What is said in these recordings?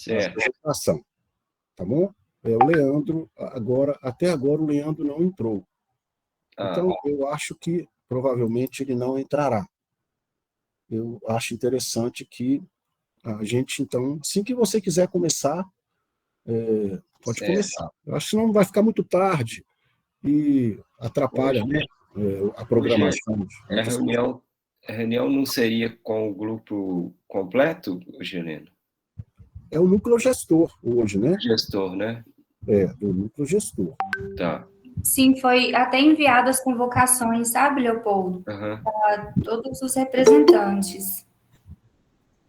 Certo. apresentação, tá bom? O Leandro, até agora o Leandro não entrou. Então, eu acho que provavelmente ele não entrará. Eu acho interessante que a gente, então, assim que você quiser começar, pode Certo. começar. Eu acho que não vai ficar muito tarde e atrapalha, né, a programação. A reunião não seria com o grupo completo, Geleno? É o núcleo gestor hoje, né? Gestor, né? Do núcleo gestor. Tá. Sim, foi até enviado as convocações, sabe, Leopoldo? Uhum. Para todos os representantes.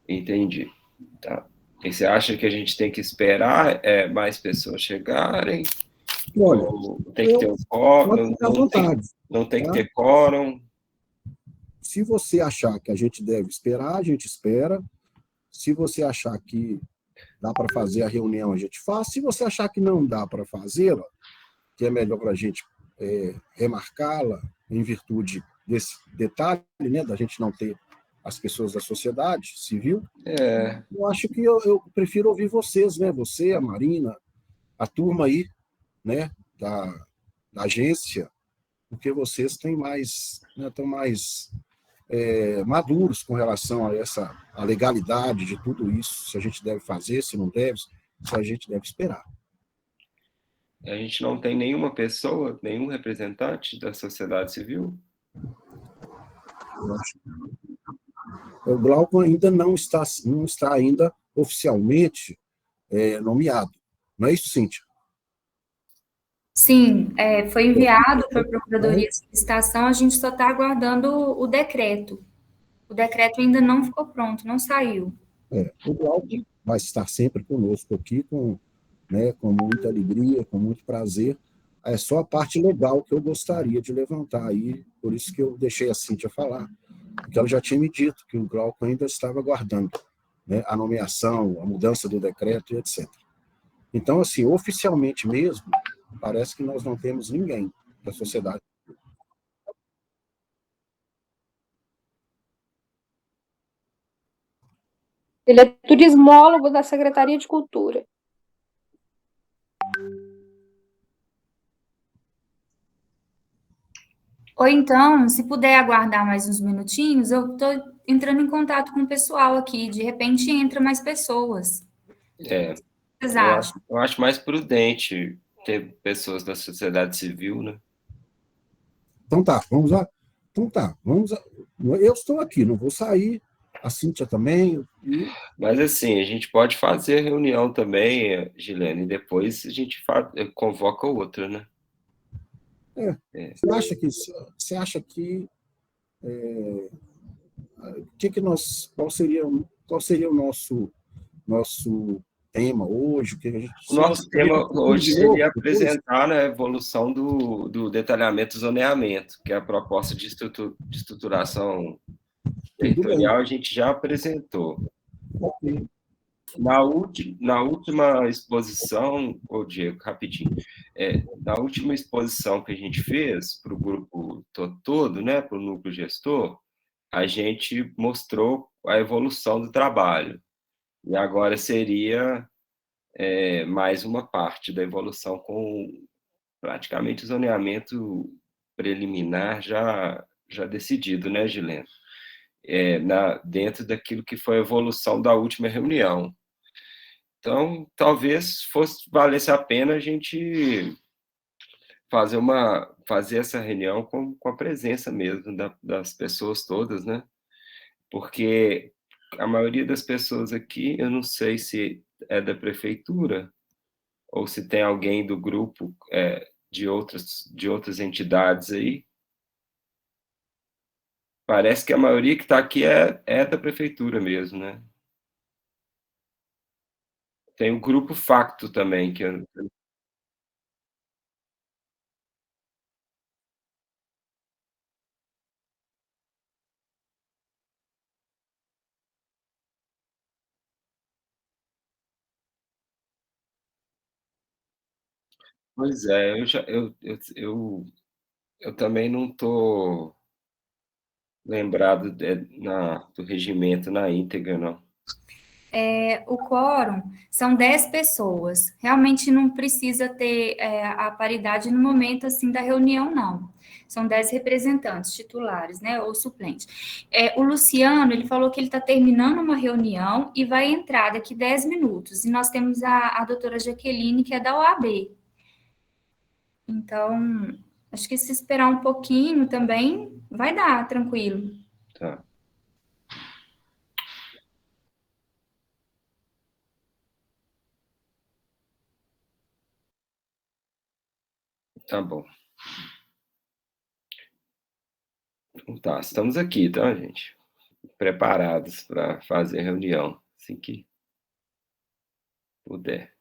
Entendi. Tá. E você acha que a gente tem que esperar mais pessoas chegarem? Olha, tem que ter um quórum? ficar à vontade. Não tem que ter quórum? Se você achar que a gente deve esperar, a gente espera. Se você achar que dá para fazer a reunião, a gente faz. Se você achar que não dá para fazê-la, que é melhor a gente remarcá-la em virtude desse detalhe, né, da gente não ter as pessoas da sociedade civil, eu acho que eu prefiro ouvir vocês, né? Você, a Marina, a turma aí, né, da agência, porque vocês têm mais, né, estão mais maduros com relação a legalidade de tudo isso, se a gente deve fazer, se não deve, se a gente deve esperar. A gente não tem nenhuma pessoa, nenhum representante da sociedade civil? O Glauco ainda não está ainda oficialmente nomeado. Não é isso, Cíntia? Sim, foi enviado para a Procuradoria de Licitação, a gente só está aguardando o decreto. O decreto ainda não ficou pronto, não saiu. O Glauco vai estar sempre conosco aqui, com muita alegria, com muito prazer. É só a parte legal que eu gostaria de levantar aí, por isso que eu deixei a Cíntia falar, porque ela já tinha me dito que o Glauco ainda estava aguardando, né, a nomeação, a mudança do decreto e etc. Então, assim, oficialmente mesmo, parece que nós não temos ninguém da sociedade. Ele é turismólogo da Secretaria de Cultura. Ou então, se puder aguardar mais uns minutinhos, eu estou entrando em contato com o pessoal aqui, de repente entra mais pessoas. Vocês acham? Eu acho mais prudente ter pessoas da sociedade civil, né? Então tá, vamos lá. Então tá, vamos. Eu estou aqui, não vou sair. A Cíntia também. Mas assim, a gente pode fazer reunião também, Gilene, e depois a gente convoca outra, né? Você acha que qual seria o nosso tema hoje? O que a gente, o nosso tema hoje seria apresentar, né, a evolução do detalhamento e zoneamento, que é a proposta de estruturação territorial, a gente já apresentou. Na última exposição, Diego, rapidinho, na última exposição que a gente fez para o grupo todo, né, para o núcleo gestor, a gente mostrou a evolução do trabalho. E agora seria mais uma parte da evolução com praticamente o zoneamento preliminar já decidido, né, Gileno? Dentro daquilo que foi a evolução da última reunião. Então, talvez valesse a pena a gente fazer essa reunião com a presença mesmo das pessoas todas, né? Porque a maioria das pessoas aqui, eu não sei se é da prefeitura ou se tem alguém do grupo de outras entidades aí. Parece que a maioria que está aqui é da prefeitura mesmo, né? Tem o grupo Facto também, que Pois é, eu também não estou lembrado do regimento na íntegra, não. O quórum são 10 pessoas. Realmente não precisa ter a paridade no momento assim da reunião, não. São 10 representantes titulares, né, ou suplentes. O Luciano, ele falou que ele está terminando uma reunião e vai entrar daqui 10 minutos. E nós temos a doutora Jaqueline, que é da OAB. Então, acho que se esperar um pouquinho também, vai dar, tranquilo. Tá. Tá bom. Tá, estamos aqui, tá, gente? Preparados para fazer a reunião, assim que puder.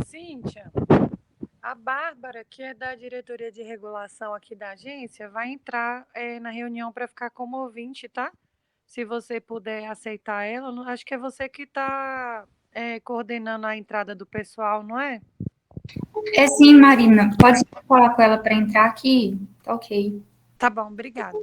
Cíntia, a Bárbara, que é da diretoria de regulação aqui da agência, vai entrar na reunião para ficar como ouvinte, tá? Se você puder aceitar ela, acho que é você que está coordenando a entrada do pessoal, não é? É sim, Marina. Pode falar com ela para entrar aqui? Tá ok. Tá bom, obrigada.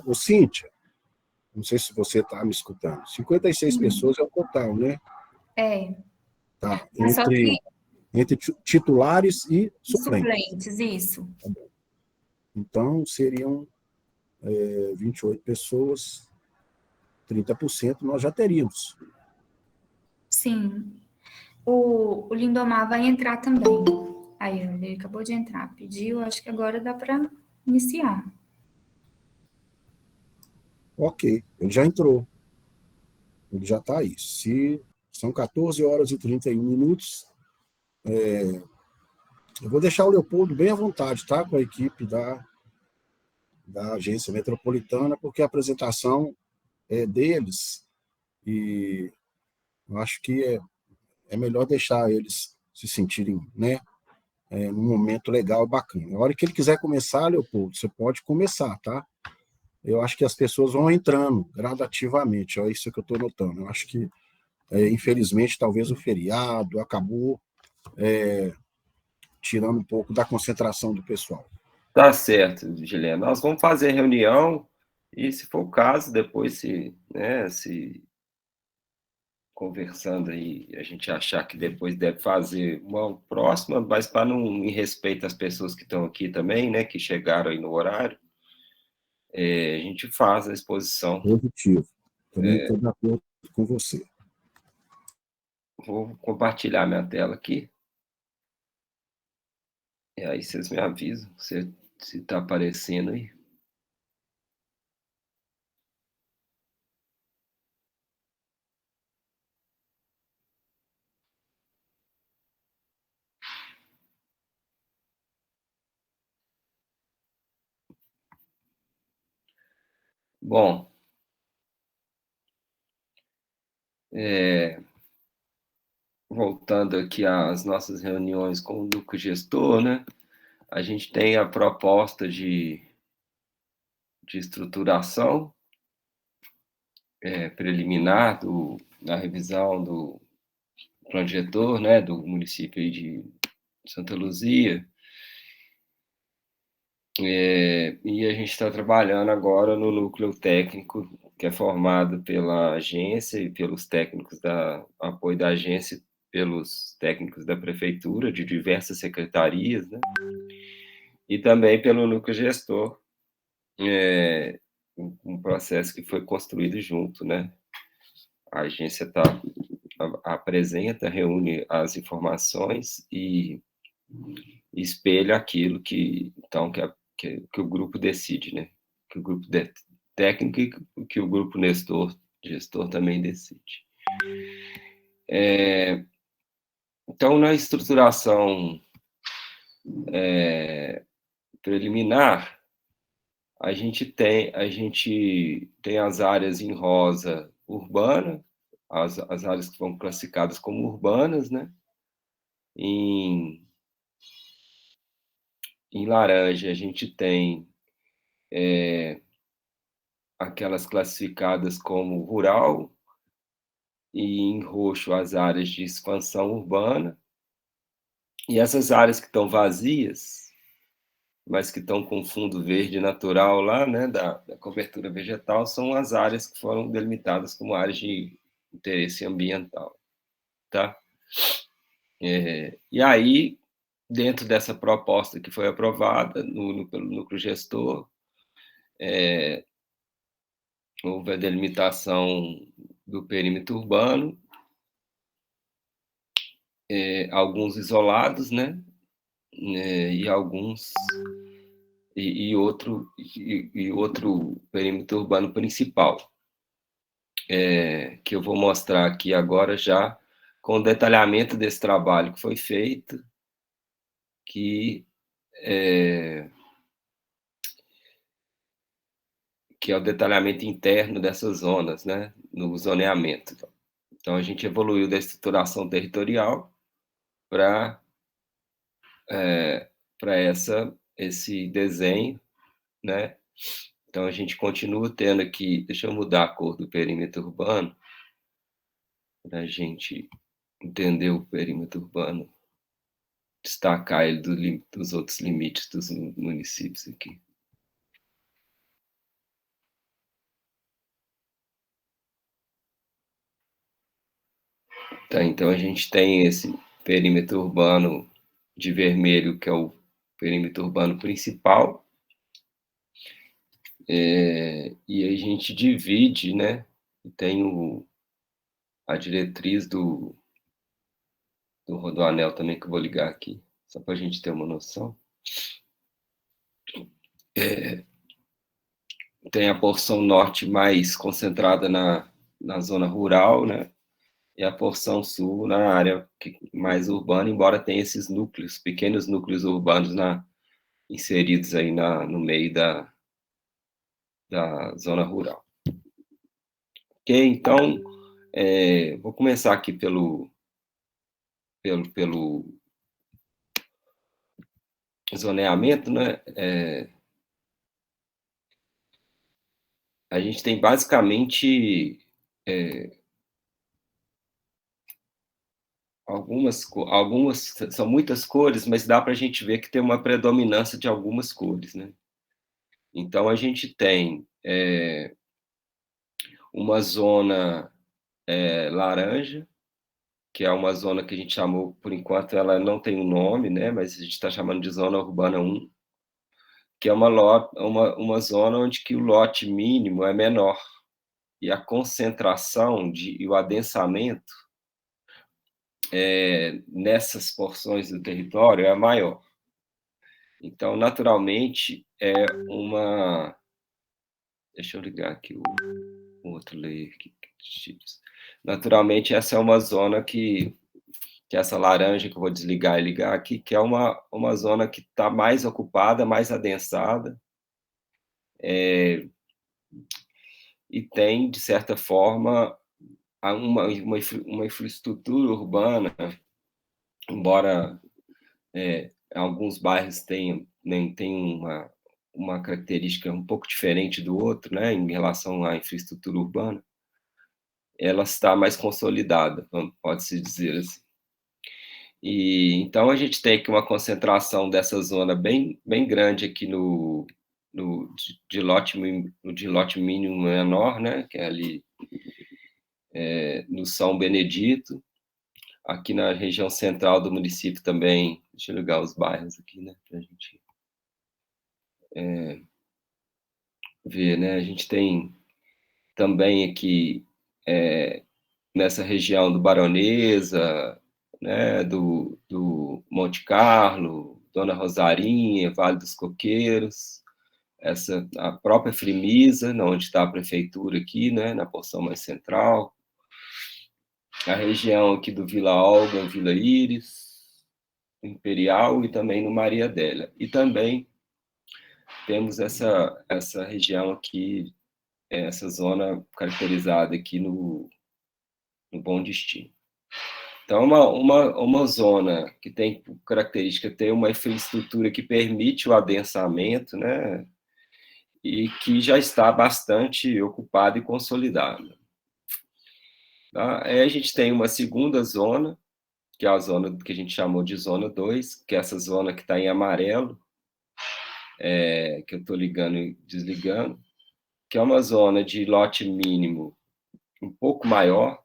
O Cíntia, não sei se você está me escutando, 56 pessoas é o total, né? Tá, Só que entre titulares e suplentes. suplentes, isso. Então, seriam 28 pessoas. 30% nós já teríamos. Sim. O Lindomar vai entrar também. Aí, ele acabou de entrar. Pediu, acho que agora dá para iniciar. Ok, ele já entrou. Ele já está aí. Se são 14 horas e 31 minutos, eu vou deixar o Leopoldo bem à vontade, tá? Com a equipe da agência metropolitana, porque a apresentação é deles e eu acho que é melhor deixar eles se sentirem, né, num momento legal e bacana. A hora que ele quiser começar, Leopoldo, você pode começar, tá? Eu acho que as pessoas vão entrando gradativamente, é isso que eu estou notando. Eu acho que, infelizmente, talvez o feriado acabou tirando um pouco da concentração do pessoal. Tá certo, Gilena. Nós vamos fazer reunião e, se for o caso, depois, se conversando aí, a gente achar que depois deve fazer uma próxima, mas para não em respeito às pessoas que estão aqui também, né, que chegaram aí no horário, a gente faz a exposição. Positivo. Também estou de acordo com você. Vou compartilhar minha tela aqui. E aí vocês me avisam se está aparecendo aí. Bom, voltando aqui às nossas reuniões com o núcleo gestor, né? A gente tem a proposta de estruturação preliminar da revisão do plano diretor, né, do município aí de Santa Luzia, e a gente está trabalhando agora no núcleo técnico, que é formado pela agência e pelos técnicos da apoio da agência, pelos técnicos da prefeitura, de diversas secretarias, né, e também pelo núcleo gestor, um processo que foi construído junto, né. A agência apresenta, reúne as informações e espelha aquilo que o grupo decide, né? Que o grupo técnico e que o grupo gestor também decide. Então, na estruturação preliminar, a gente tem as áreas em rosa urbana, as áreas que foram classificadas como urbanas, né? Em laranja, a gente tem aquelas classificadas como rural, e em roxo as áreas de expansão urbana. E essas áreas que estão vazias, mas que estão com fundo verde natural lá, né, da cobertura vegetal, são as áreas que foram delimitadas como áreas de interesse ambiental, tá? E aí, dentro dessa proposta que foi aprovada pelo núcleo gestor, houve a delimitação do perímetro urbano, alguns isolados, né? E alguns e outro perímetro urbano principal, que eu vou mostrar aqui agora já com o detalhamento desse trabalho que foi feito, que é o detalhamento interno dessas zonas, né, no zoneamento. Então, a gente evoluiu da estruturação territorial para esse desenho, né? Então, a gente continua tendo aqui, deixa eu mudar a cor do perímetro urbano, para a gente entender o perímetro urbano, destacar ele dos outros limites dos municípios aqui. Tá, então, a gente tem esse perímetro urbano de vermelho, que é o perímetro urbano principal, e a gente divide, né, tem a diretriz do Rodoanel também, que eu vou ligar aqui, só para a gente ter uma noção. Tem a porção norte mais concentrada na zona rural, né? E a porção sul na área mais urbana, embora tenha esses núcleos, pequenos núcleos urbanos inseridos aí no meio da zona rural. Ok, então, vou começar aqui pelo zoneamento, né? A gente tem basicamente algumas, são muitas cores, mas dá para a gente ver que tem uma predominância de algumas cores, né? Então, a gente tem uma zona laranja, que é uma zona que a gente chamou, por enquanto, ela não tem um nome, né? Mas a gente está chamando de Zona Urbana 1, que é uma zona onde que o lote mínimo é menor, e a concentração e o adensamento nessas porções do território é maior. Então, naturalmente, deixa eu ligar aqui o outro layer aqui. Naturalmente, essa é uma zona que essa laranja que eu vou desligar e ligar aqui, que é uma zona que está mais ocupada, mais adensada, e tem, de certa forma, uma infraestrutura urbana, embora alguns bairros tenham uma característica um pouco diferente do outro, né, em relação à infraestrutura urbana, ela está mais consolidada, pode-se dizer assim. E então a gente tem aqui uma concentração dessa zona bem grande aqui de lote mínimo menor, né, que é ali no São Benedito, aqui na região central do município também. Deixa eu ligar os bairros aqui, né, para a gente ver, né? A gente tem também aqui nessa região do Baronesa, né, do Monte Carlo, Dona Rosarinha, Vale dos Coqueiros, a própria Frimisa, onde está a prefeitura aqui, né, na porção mais central, a região aqui do Vila Olga, Vila Íris, Imperial e também no Maria Adélia. E também temos essa região aqui, essa zona caracterizada aqui no Bom Destino. Então, uma zona que tem característica, tem uma infraestrutura que permite o adensamento, né, e que já está bastante ocupada e consolidada. Tá? Aí a gente tem uma segunda zona, que é a zona que a gente chamou de Zona 2, que é essa zona que está em amarelo, que eu estou ligando e desligando, que é uma zona de lote mínimo um pouco maior,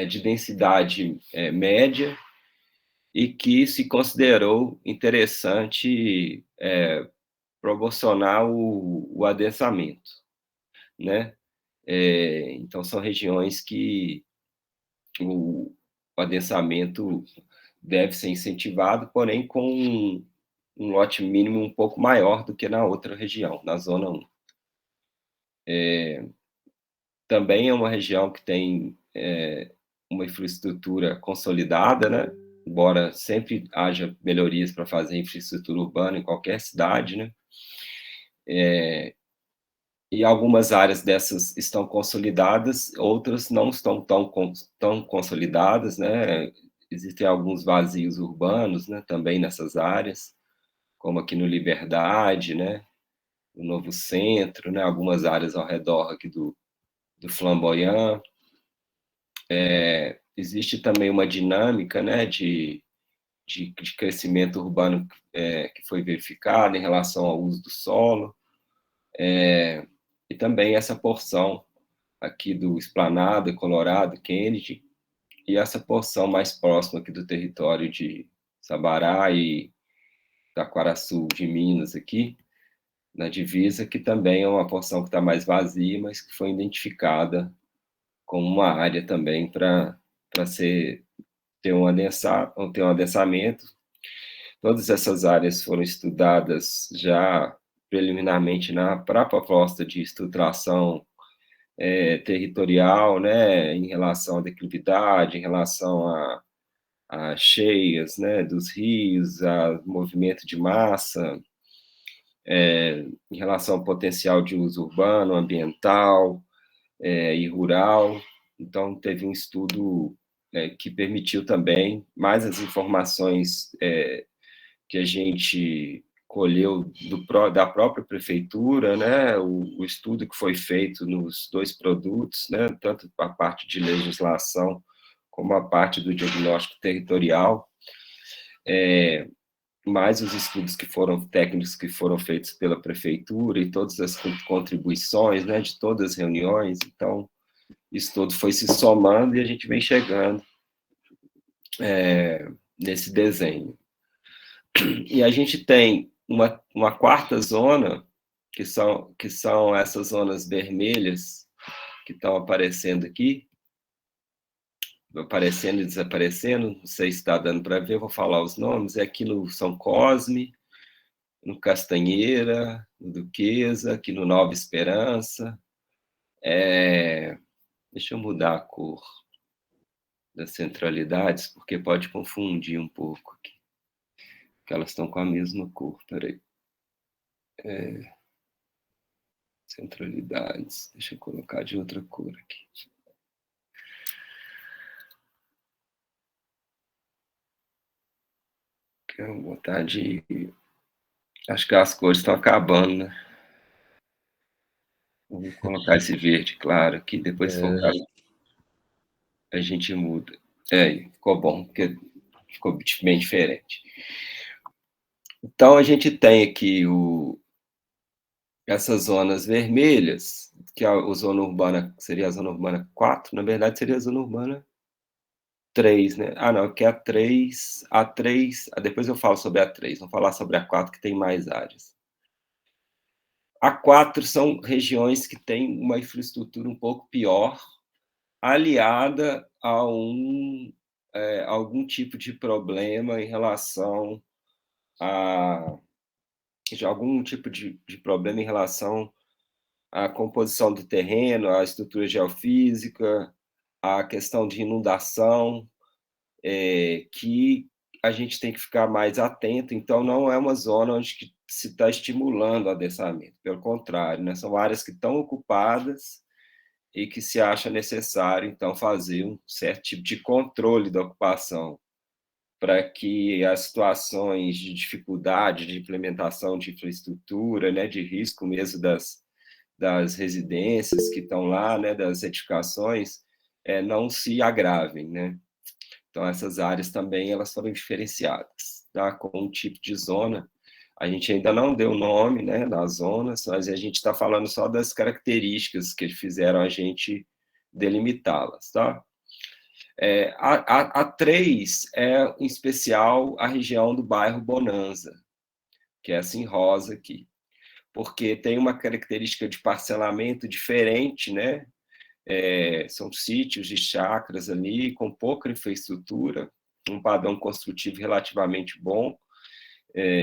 de densidade média, e que se considerou interessante proporcionar o adensamento, né? Então, são regiões que o adensamento deve ser incentivado, porém com um lote mínimo um pouco maior do que na outra região, na Zona 1. Também é uma região que tem uma infraestrutura consolidada, né? Embora sempre haja melhorias para fazer infraestrutura urbana em qualquer cidade, né? E algumas áreas dessas estão consolidadas, outras não estão tão consolidadas, né? Existem alguns vazios urbanos, né, também nessas áreas, como aqui no Liberdade, né, no Novo Centro, né, algumas áreas ao redor aqui do Flamboyant. Existe também uma dinâmica, né, de crescimento urbano que foi verificada em relação ao uso do solo, e também essa porção aqui do Esplanada, Colorado, Kennedy, e essa porção mais próxima aqui do território de Sabará e Taquaraçu de Minas aqui, na divisa, que também é uma porção que está mais vazia, mas que foi identificada como uma área também para ter um adensamento. Todas essas áreas foram estudadas já preliminarmente para a proposta de estruturação territorial, né, em relação à declividade, em relação a cheias, né, dos rios, a movimento de massa, em relação ao potencial de uso urbano, ambiental e rural. Então, teve um estudo que permitiu também mais as informações que a gente colheu da própria prefeitura, né, o estudo que foi feito nos 2 produtos, né, tanto a parte de legislação como a parte do diagnóstico territorial, mais os estudos técnicos que foram feitos pela prefeitura e todas as contribuições, né, de todas as reuniões. Então, isso tudo foi se somando e a gente vem chegando nesse desenho. E a gente tem uma quarta zona, que são essas zonas vermelhas que estão aparecendo aqui, aparecendo e desaparecendo, não sei se está dando para ver, vou falar os nomes, é aqui no São Cosme, no Castanheira, no Duquesa, aqui no Nova Esperança. Deixa eu mudar a cor das centralidades, porque pode confundir um pouco aqui, porque elas estão com a mesma cor, peraí. Centralidades, deixa eu colocar de outra cor aqui. Quero botar de... Acho que as cores estão acabando, né? Vou colocar esse verde claro aqui, depois se for a gente muda. Ficou bom, porque ficou bem diferente. Então, a gente tem aqui essas zonas vermelhas, que a zona urbana seria a zona urbana 4, na verdade seria a zona urbana 3, né? Não, que é a 3, depois eu falo sobre a 3, vou falar sobre a 4, que tem mais áreas. A 4 são regiões que têm uma infraestrutura um pouco pior, aliada a algum tipo de problema em relação algum tipo de problema em relação à composição do terreno, à estrutura geofísica, à questão de inundação, que a gente tem que ficar mais atento. Então, não é uma zona onde se está estimulando o adensamento, pelo contrário, né? São áreas que estão ocupadas e que se acha necessário, então, fazer um certo tipo de controle da ocupação, para que as situações de dificuldade de implementação de infraestrutura, né, de risco mesmo das residências que estão lá, né, das edificações, não se agravem, né? Então, essas áreas também elas foram diferenciadas, tá? Com um tipo de zona. A gente ainda não deu nome, né, das zonas, mas a gente está falando só das características que fizeram a gente delimitá-las, tá? A 3 é, em especial, a região do bairro Bonanza, que é assim rosa aqui, porque tem uma característica de parcelamento diferente, né? São sítios de chácaras ali, com pouca infraestrutura, um padrão construtivo relativamente bom,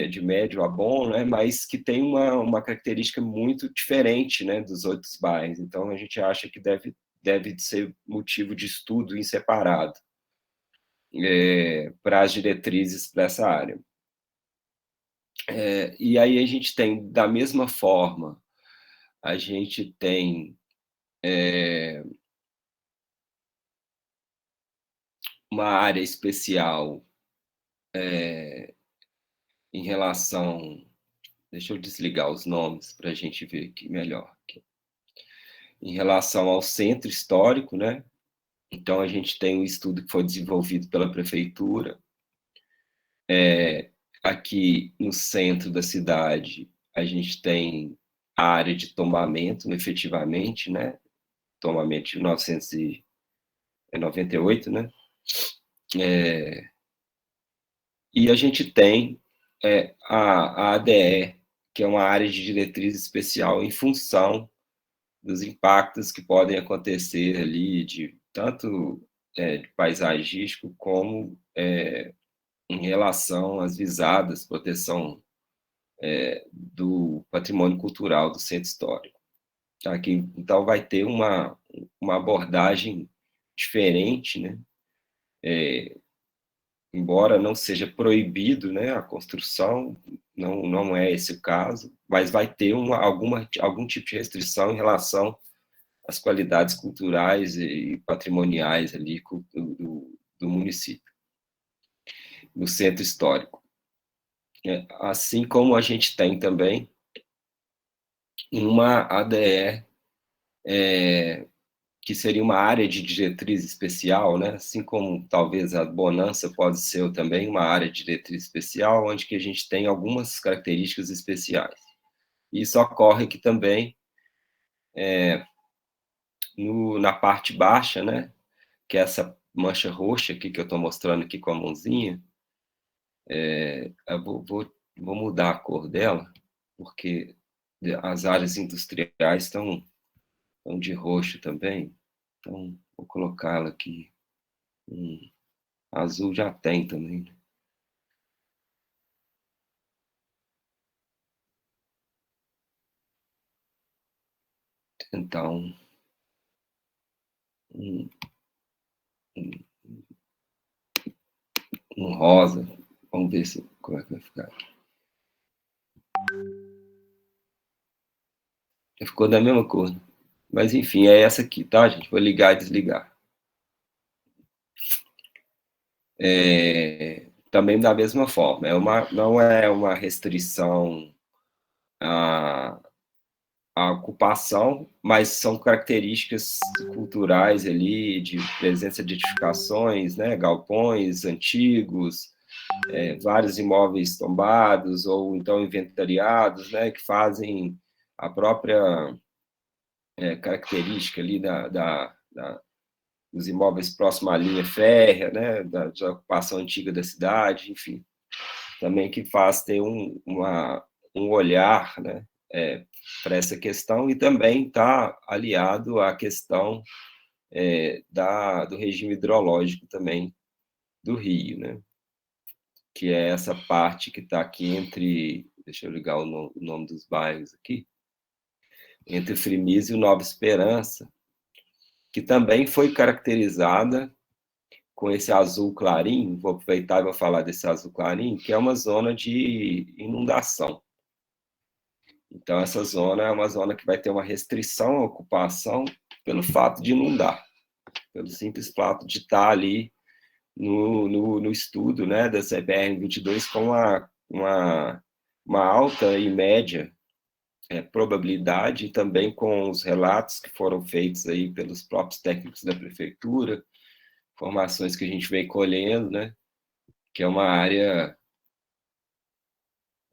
de médio a bom, né? Mas que tem uma característica muito diferente, né, dos outros bairros. Então, a gente acha que deve ser motivo de estudo em separado para as diretrizes dessa área. E aí a gente tem, da mesma forma, a gente tem uma área especial em relação... Deixa eu desligar os nomes para a gente ver aqui melhor. Em relação ao centro histórico, né? Então, a gente tem um estudo que foi desenvolvido pela prefeitura. Aqui no centro da cidade, a gente tem a área de tombamento, efetivamente, né? Tombamento de 1998, né? E a gente tem a ADE, que é uma área de diretriz especial em função dos impactos que podem acontecer ali, de tanto de paisagístico como em relação às visadas, proteção do patrimônio cultural do centro histórico. Aqui, então, vai ter uma abordagem diferente, né? Embora não seja proibido, né, a construção, não é esse o caso, mas vai ter algum tipo de restrição em relação às qualidades culturais e patrimoniais ali do município, do centro histórico. Assim como a gente tem também uma ADE, que seria uma área de diretriz especial, né? Assim como talvez a Bonança pode ser também uma área de diretriz especial, onde que a gente tem algumas características especiais. Isso ocorre aqui também na parte baixa, né? Que é essa mancha roxa aqui que eu estou mostrando aqui com a mãozinha. Eu vou mudar a cor dela, porque as áreas industriais estão de roxo também. Então, vou colocá-la aqui. Azul já tem também, né? Então, um rosa. Vamos ver como é que vai ficar. Ficou da mesma cor, né? Mas, enfim, é essa aqui, tá, gente? Vou ligar e desligar. Também da mesma forma. Não é uma restrição à ocupação, mas são características culturais ali, de presença de edificações, né, galpões antigos, vários imóveis tombados ou então inventariados, né, que fazem a própria característica ali dos imóveis próximos à linha férrea, né, da ocupação antiga da cidade, enfim, também que faz ter um olhar, né, para essa questão, e também está aliado à questão do regime hidrológico também do Rio, né? Que é essa parte que está aqui entre, deixa eu ligar o nome dos bairros aqui, entre Frimise e Nova Esperança, que também foi caracterizada com esse azul clarinho. Vou aproveitar e vou falar desse azul clarinho, que é uma zona de inundação. Então, essa zona é uma zona que vai ter uma restrição à ocupação pelo fato de inundar, pelo simples fato de estar ali no estudo, né, da CBR-22 com uma alta e média probabilidade, e também com os relatos que foram feitos aí pelos próprios técnicos da prefeitura, informações que a gente vem colhendo, né, que é uma área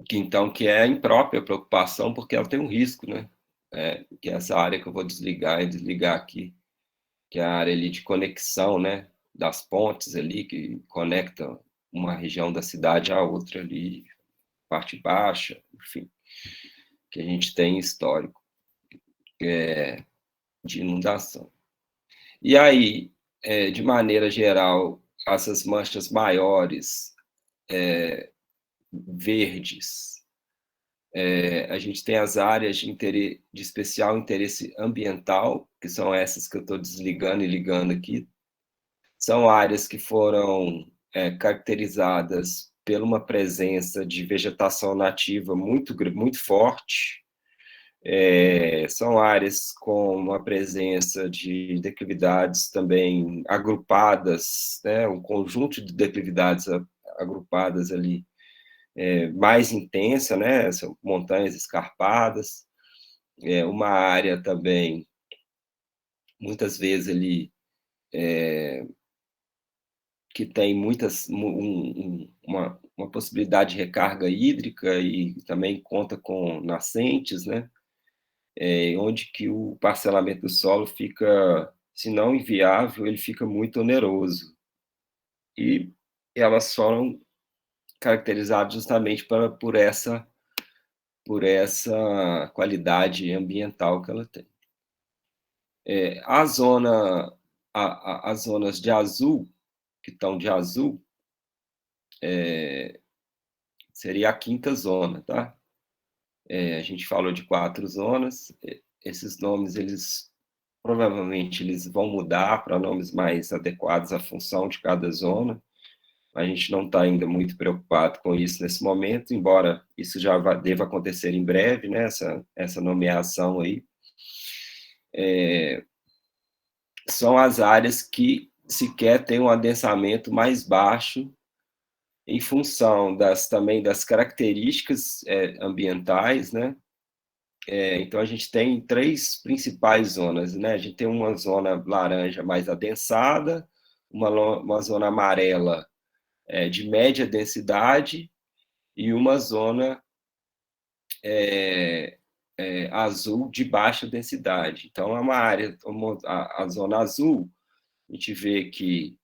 que é imprópria para ocupação, porque ela tem um risco, né, que é essa área que eu vou desligar e desligar aqui, que é a área ali de conexão, né, das pontes ali, que conectam uma região da cidade à outra ali, parte baixa, enfim, que a gente tem histórico de inundação. E aí, de maneira geral, essas manchas maiores, verdes, a gente tem as áreas de especial interesse ambiental, que são essas que eu estou desligando e ligando aqui. São áreas que foram caracterizadas por uma presença de vegetação nativa muito forte. São áreas com uma presença de declividades também agrupadas, né, um conjunto de declividades agrupadas ali, mais intensa, né, são montanhas escarpadas, uma área também, muitas vezes ali, que tem uma possibilidade de recarga hídrica e também conta com nascentes, né, onde que o parcelamento do solo fica, se não inviável, ele fica muito oneroso. E elas foram caracterizadas justamente por essa por essa qualidade ambiental que ela tem. As zonas de azul, que estão de azul, seria a 5ª zona, tá? A gente falou de 4 zonas, esses nomes, provavelmente eles vão mudar para nomes mais adequados à função de cada zona. A gente não está ainda muito preocupado com isso nesse momento, embora isso já deva acontecer em breve, né, essa nomeação aí. São as áreas que sequer têm um adensamento mais baixo em função também das características ambientais, né? Então, a gente tem 3 principais zonas, né? A gente tem uma zona laranja mais adensada, uma zona amarela de média densidade e uma zona azul de baixa densidade. Então, é uma área, a zona azul, a gente vê que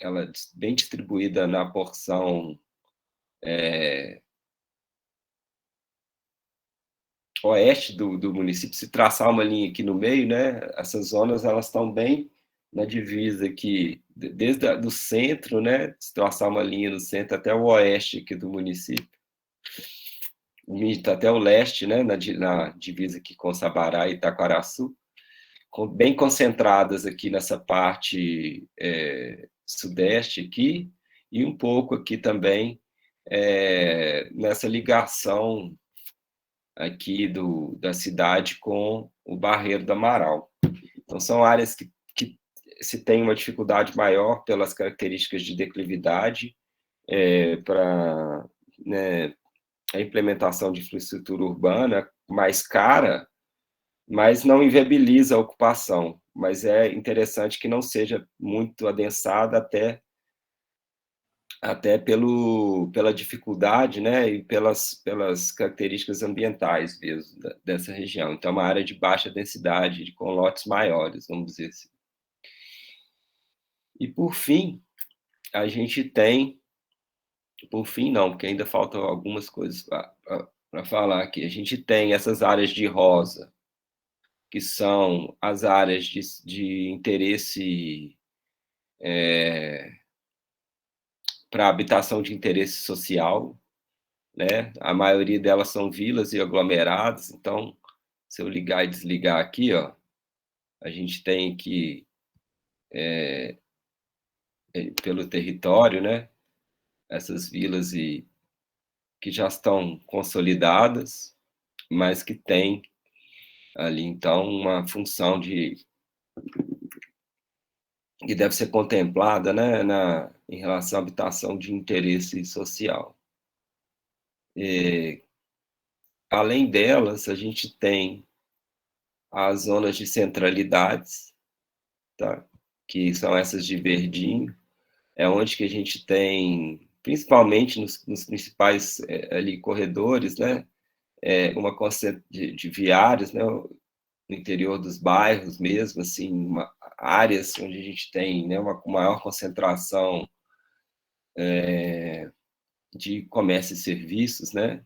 ela é bem distribuída na porção oeste do município. Se traçar uma linha aqui no meio, né, essas zonas elas estão bem na divisa aqui, desde o centro, né, se traçar uma linha no centro até o oeste aqui do município, até o leste, né, na divisa aqui com Sabará e Itaquaraçu, bem concentradas aqui nessa parte sudeste aqui, e um pouco aqui também nessa ligação aqui da cidade com o Barreiro do Amaral. Então, são áreas que se tem uma dificuldade maior pelas características de declividade para, né, a implementação de infraestrutura urbana mais cara, mas não inviabiliza a ocupação. Mas é interessante que não seja muito adensada até pela dificuldade, né, e pelas características ambientais mesmo dessa região. Então, é uma área de baixa densidade, com lotes maiores, vamos dizer assim. E, por fim, a gente tem... Por fim, não, porque ainda faltam algumas coisas para falar aqui. A gente tem essas áreas de rosa, que são as áreas de interesse para habitação de interesse social, né? A maioria delas são vilas e aglomerados. Então, se eu ligar e desligar aqui, ó, a gente tem que, pelo território, né, essas vilas que já estão consolidadas, mas que têm ali, então, uma função que deve ser contemplada, né, em relação à habitação de interesse social. Além delas, a gente tem as zonas de centralidades, tá? Que são essas de verdinho, onde que a gente tem, principalmente nos principais ali corredores, né, uma concentração de viários, né, no interior dos bairros mesmo, assim, áreas onde a gente tem, né, uma maior concentração de comércio e serviços, né?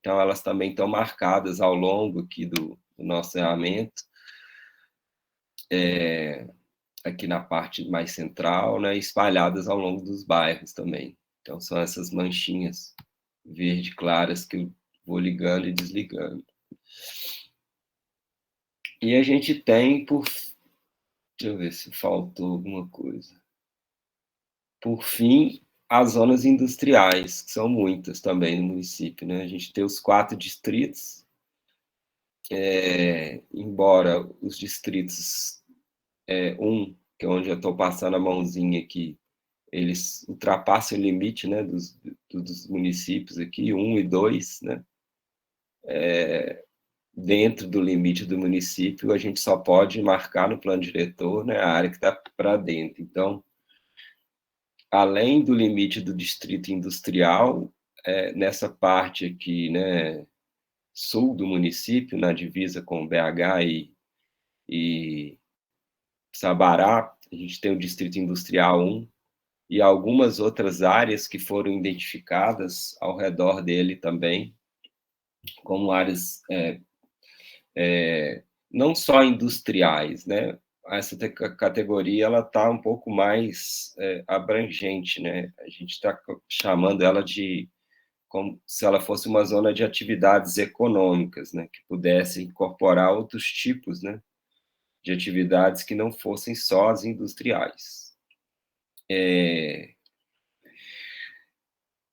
Então, elas também estão marcadas ao longo aqui do nosso alinhamento, aqui na parte mais central, né, espalhadas ao longo dos bairros também. Então, são essas manchinhas verde claras que eu vou ligando e desligando. E a gente tem, deixa eu ver se faltou alguma coisa. Por fim, as zonas industriais, que são muitas também no município, né? A gente tem os 4 distritos, embora os distritos 1, que é onde eu estou passando a mãozinha aqui, eles ultrapassam o limite, né, dos municípios aqui, 1 e 2, né? Dentro do limite do município, a gente só pode marcar no plano diretor, né, a área que está para dentro. Então, além do limite do distrito industrial, nessa parte aqui, né, sul do município, na divisa com BH e Sabará, a gente tem o distrito industrial 1 e algumas outras áreas que foram identificadas ao redor dele também, como áreas não só industriais, né? Essa categoria ela está um pouco mais abrangente, né? A gente está chamando ela de como se ela fosse uma zona de atividades econômicas, né? Que pudesse incorporar outros tipos, né? De atividades que não fossem só as industriais.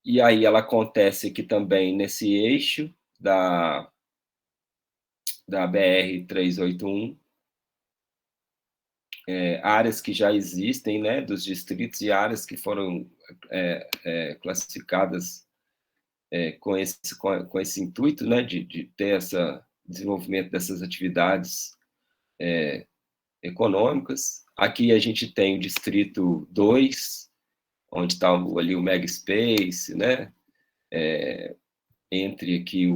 E aí ela acontece aqui também nesse eixo da BR-381, áreas que já existem, né, dos distritos e áreas que foram classificadas com esse intuito, né, de ter esse desenvolvimento dessas atividades econômicas. Aqui a gente tem o Distrito 2, onde está ali o Megaspace, né, entre aqui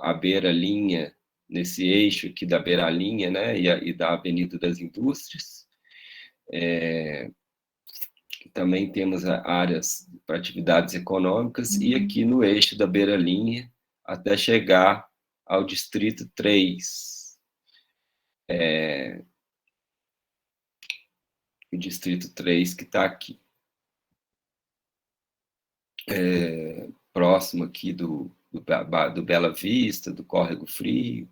a beira-linha, nesse eixo aqui da beira-linha, né, e da Avenida das Indústrias. Também temos áreas para atividades econômicas, e aqui no eixo da beira-linha, até chegar ao Distrito 3. O Distrito 3 que está aqui. Próximo aqui do Bela Vista, do Córrego Frio.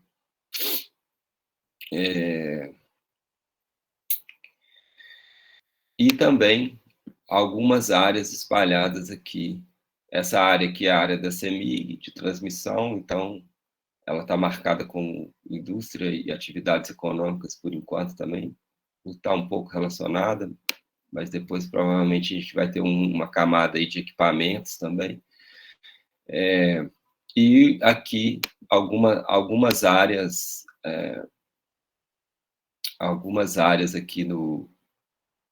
E também algumas áreas espalhadas aqui. Essa área aqui é a área da CEMIG, de transmissão, então ela está marcada como indústria e atividades econômicas por enquanto também. Está um pouco relacionada, mas depois provavelmente a gente vai ter uma camada aí de equipamentos também. E aqui algumas áreas aqui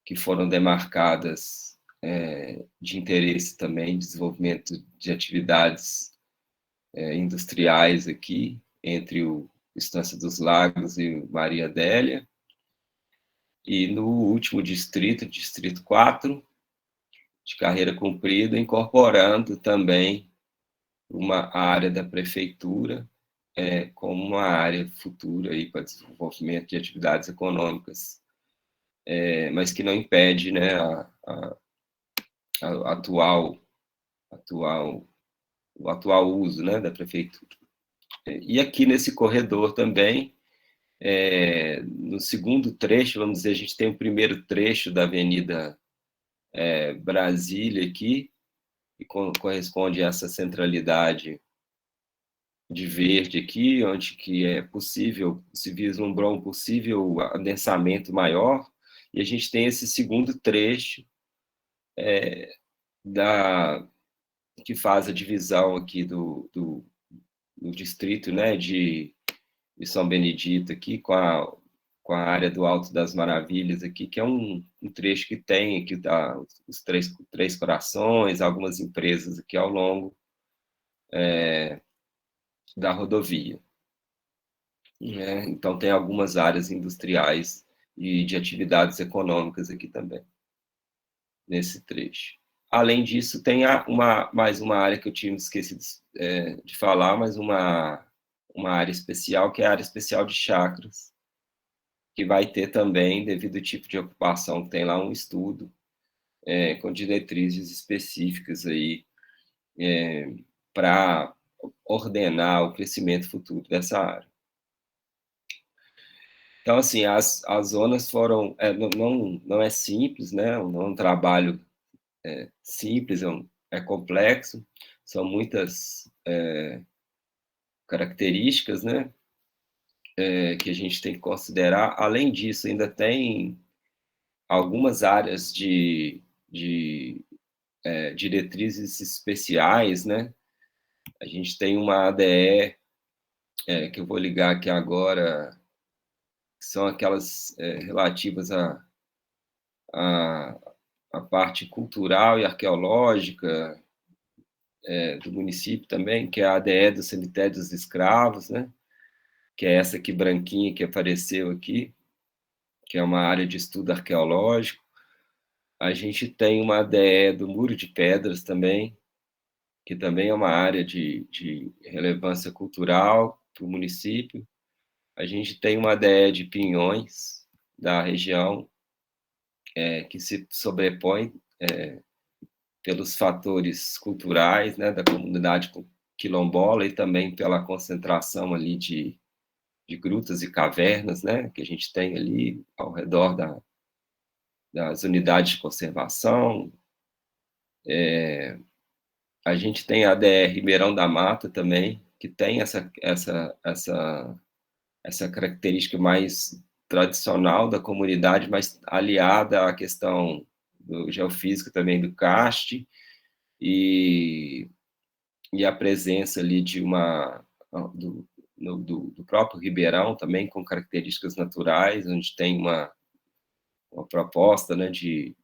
que foram demarcadas de interesse também, desenvolvimento de atividades industriais aqui, entre o Estância dos Lagos e Maria Adélia. E no último distrito, Distrito 4, de carreira cumprida, incorporando também uma área da prefeitura como uma área futura aí para desenvolvimento de atividades econômicas, mas que não impede, né, o atual uso, né, da prefeitura. E aqui nesse corredor também, no segundo trecho, vamos dizer, a gente tem o primeiro trecho da Avenida Brasília aqui, que corresponde a essa centralidade de verde aqui, onde que é possível, se vislumbrou um possível adensamento maior, e a gente tem esse segundo trecho que faz a divisão aqui do distrito, né, de São Benedito aqui, com a área do Alto das Maravilhas aqui, que é um trecho que tem aqui os três corações, algumas empresas aqui ao longo da rodovia. Então, tem algumas áreas industriais e de atividades econômicas aqui também, nesse trecho. Além disso, tem mais uma área que eu tinha esquecido de falar, mas uma área especial, que é a área especial de chacras, que vai ter também, devido ao tipo de ocupação, tem lá um estudo com diretrizes específicas aí para ordenar o crescimento futuro dessa área. Então, assim, as zonas foram... não é simples, né? Não é um trabalho simples, é complexo, são muitas características, né? Que a gente tem que considerar. Além disso, ainda tem algumas áreas de diretrizes especiais, né? A gente tem uma ADE, que eu vou ligar aqui agora, que são aquelas relativas à parte cultural e arqueológica do município também, que é a ADE do Cemitério dos Escravos, né? Que é essa aqui branquinha que apareceu aqui, que é uma área de estudo arqueológico. A gente tem uma ADE do Muro de Pedras também, que também é uma área de relevância cultural para o município. A gente tem uma ADE de Pinhões, da região, que se sobrepõe pelos fatores culturais, né, da comunidade quilombola e também pela concentração ali de grutas e cavernas, né, que a gente tem ali ao redor das unidades de conservação. A gente tem a ADR Ribeirão da Mata também, que tem essa característica mais tradicional da comunidade, mas aliada à questão do geofísico também do karst e a presença ali de do próprio Ribeirão também, com características naturais, onde tem uma proposta, né, de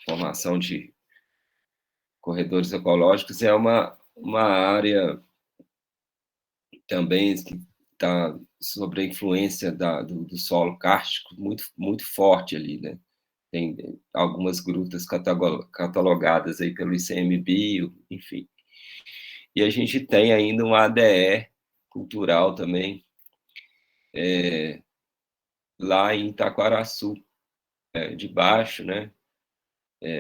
formação de corredores ecológicos. É uma área também que está sob a influência do solo kárstico muito forte ali, né? Tem algumas grutas catalogadas aí pelo ICMBio, enfim. E a gente tem ainda uma ADE cultural também, lá em Itaquaraçu, de baixo, né?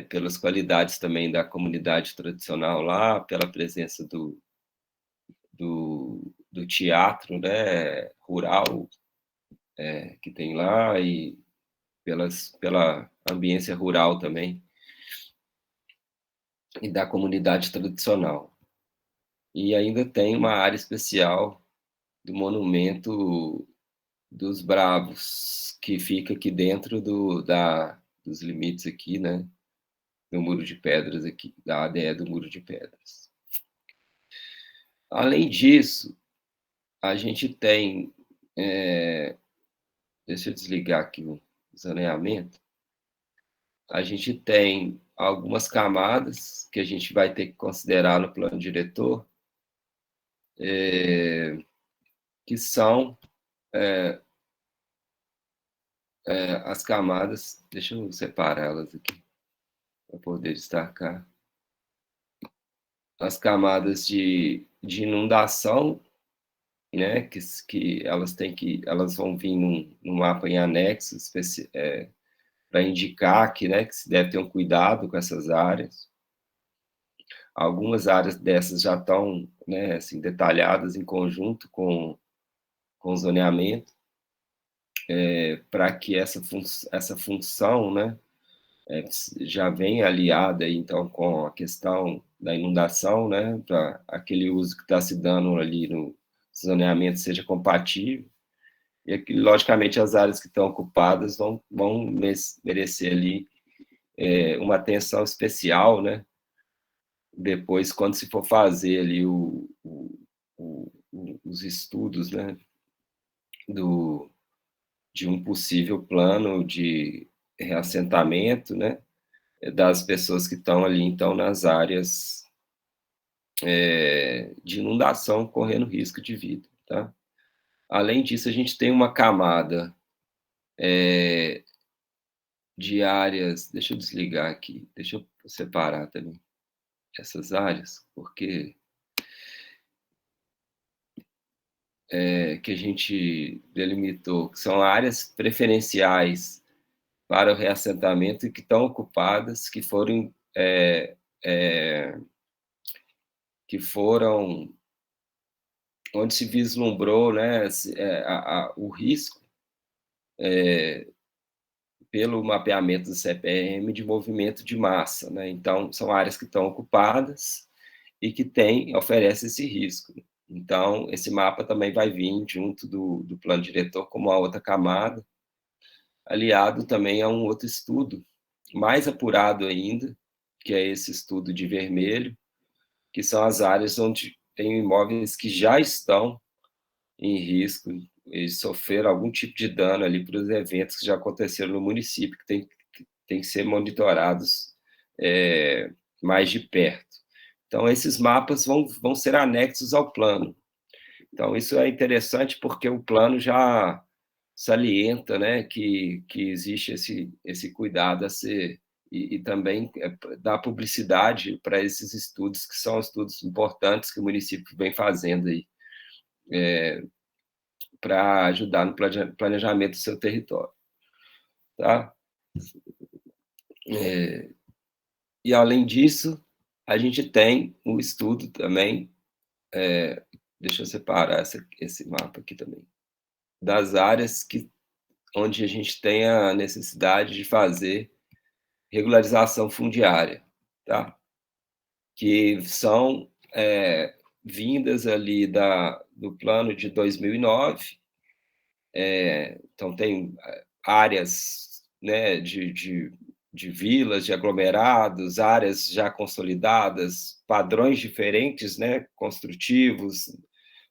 Pelas qualidades também da comunidade tradicional lá, pela presença do teatro, né, rural, que tem lá, e pela ambiência rural também, e da comunidade tradicional. E ainda tem uma área especial do Monumento dos Bravos, que fica aqui dentro dos limites aqui, né, do Muro de Pedras aqui, da ADE do Muro de Pedras. Além disso, a gente tem, deixa eu desligar aqui o zoneamento, a gente tem algumas camadas que a gente vai ter que considerar no plano diretor, que são as camadas, deixa eu separá-las aqui, para poder destacar, as camadas de inundação, né, que elas vão vir num mapa em anexo, para indicar que se deve ter um cuidado com essas áreas. Algumas áreas dessas já estão, né, assim, detalhadas em conjunto com o zoneamento, para que essa função, né, já vem aliada, então, com a questão da inundação, né, para aquele uso que está se dando ali no zoneamento seja compatível, e aqui, logicamente, as áreas que estão ocupadas vão merecer ali uma atenção especial, né, depois, quando se for fazer ali os estudos, né, de um possível plano de reassentamento, né, das pessoas que estão ali, então, nas áreas de inundação, correndo risco de vida, tá? Além disso, a gente tem uma camada de áreas, deixa eu desligar aqui, deixa eu separar também essas áreas, porque que a gente delimitou, que são áreas preferenciais para o reassentamento e que estão ocupadas, que foram onde se vislumbrou, né, o risco pelo mapeamento do CPM de movimento de massa, né? Então, são áreas que estão ocupadas e que oferecem esse risco. Então, esse mapa também vai vir junto do plano diretor como uma outra camada, aliado também a um outro estudo, mais apurado ainda, que é esse estudo de vermelho, que são as áreas onde tem imóveis que já estão em risco e sofreram algum tipo de dano ali para os eventos que já aconteceram no município, que tem que ser monitorados mais de perto. Então, esses mapas vão ser anexos ao plano. Então, isso é interessante porque o plano já salienta, né, que existe esse cuidado a ser e também dar publicidade para esses estudos, que são estudos importantes que o município vem fazendo aí, para ajudar no planejamento do seu território. Tá? E, além disso, a gente tem um estudo também, deixa eu separar esse mapa aqui também, das áreas onde a gente tem a necessidade de fazer regularização fundiária, tá? Que são vindas ali do plano de 2009. Então, tem áreas, né, de vilas, de aglomerados, áreas já consolidadas, padrões diferentes, né, construtivos,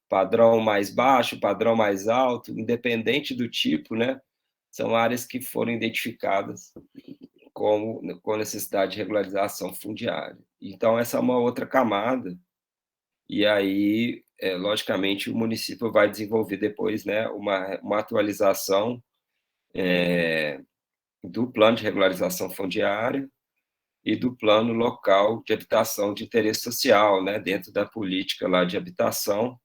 padrão mais baixo, padrão mais alto, independente do tipo, né, são áreas que foram identificadas com necessidade de regularização fundiária. Então, essa é uma outra camada, e aí, logicamente, o município vai desenvolver depois, né, uma atualização do plano de regularização fundiária e do plano local de habitação de interesse social, né, dentro da política lá de habitação.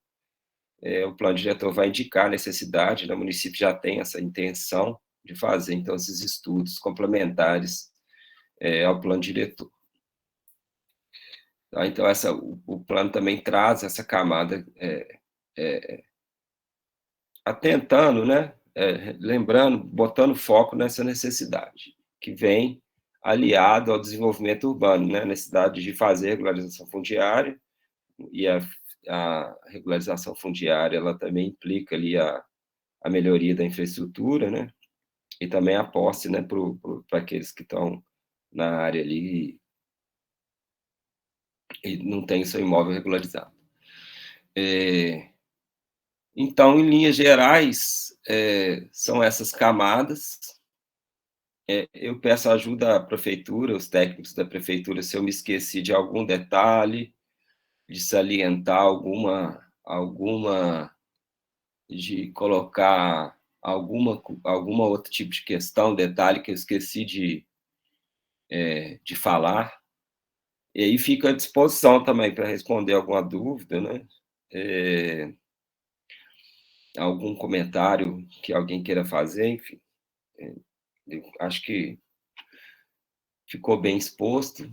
O plano diretor vai indicar a necessidade, né, o município já tem essa intenção de fazer, então, esses estudos complementares ao plano diretor. Tá? Então, o plano também traz essa camada, atentando, né, lembrando, botando foco nessa necessidade, que vem aliado ao desenvolvimento urbano, né, a necessidade de fazer regularização fundiária, e a regularização fundiária, ela também implica ali a melhoria da infraestrutura, né, e também a posse, né, para aqueles que estão na área ali e não têm seu imóvel regularizado. Então, em linhas gerais, são essas camadas. Eu peço ajuda à prefeitura, os técnicos da prefeitura, se eu me esqueci de algum detalhe, de salientar de colocar alguma outro tipo de questão, detalhe que eu esqueci de falar. E aí fico à disposição também para responder alguma dúvida, né? Algum comentário que alguém queira fazer, enfim. Acho que ficou bem exposto.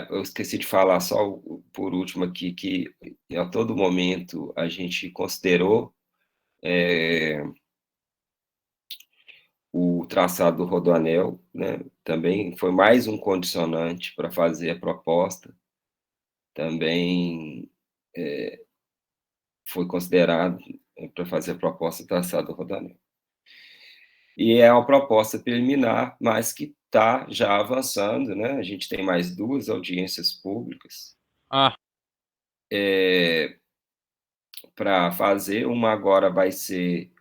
Eu esqueci de falar só por último aqui, que a todo momento a gente considerou o traçado do Rodoanel, né? Também foi mais um condicionante para fazer a proposta. Também foi considerado para fazer a proposta do traçado do Rodoanel. E é uma proposta preliminar, mas que está já avançando, né? A gente tem mais 2 audiências públicas para fazer. Uma agora vai ser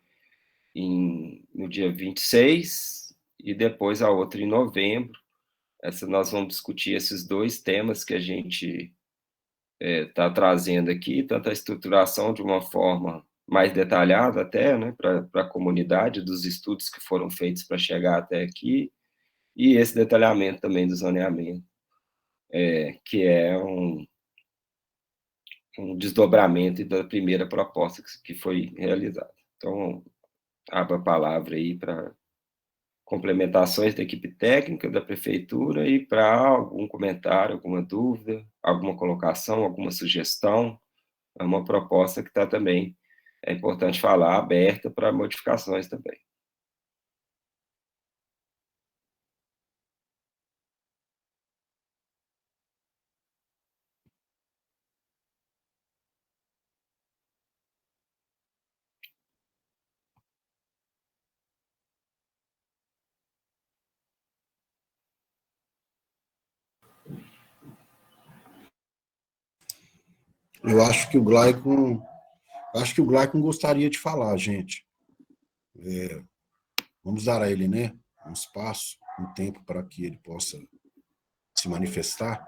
no dia 26, e depois a outra em novembro. Nós vamos discutir esses 2 temas que a gente está trazendo aqui, tanto a estruturação de uma forma mais detalhada até, né, para a comunidade, dos estudos que foram feitos para chegar até aqui, e esse detalhamento também do zoneamento, que é um desdobramento da primeira proposta que foi realizada. Então, abro a palavra aí para complementações da equipe técnica da prefeitura e para algum comentário, alguma dúvida, alguma colocação, alguma sugestão. É uma proposta que está também, é importante falar, aberta para modificações também. Eu acho que o Glaicon gostaria de falar, gente. Vamos dar a ele, né, um espaço, um tempo para que ele possa se manifestar.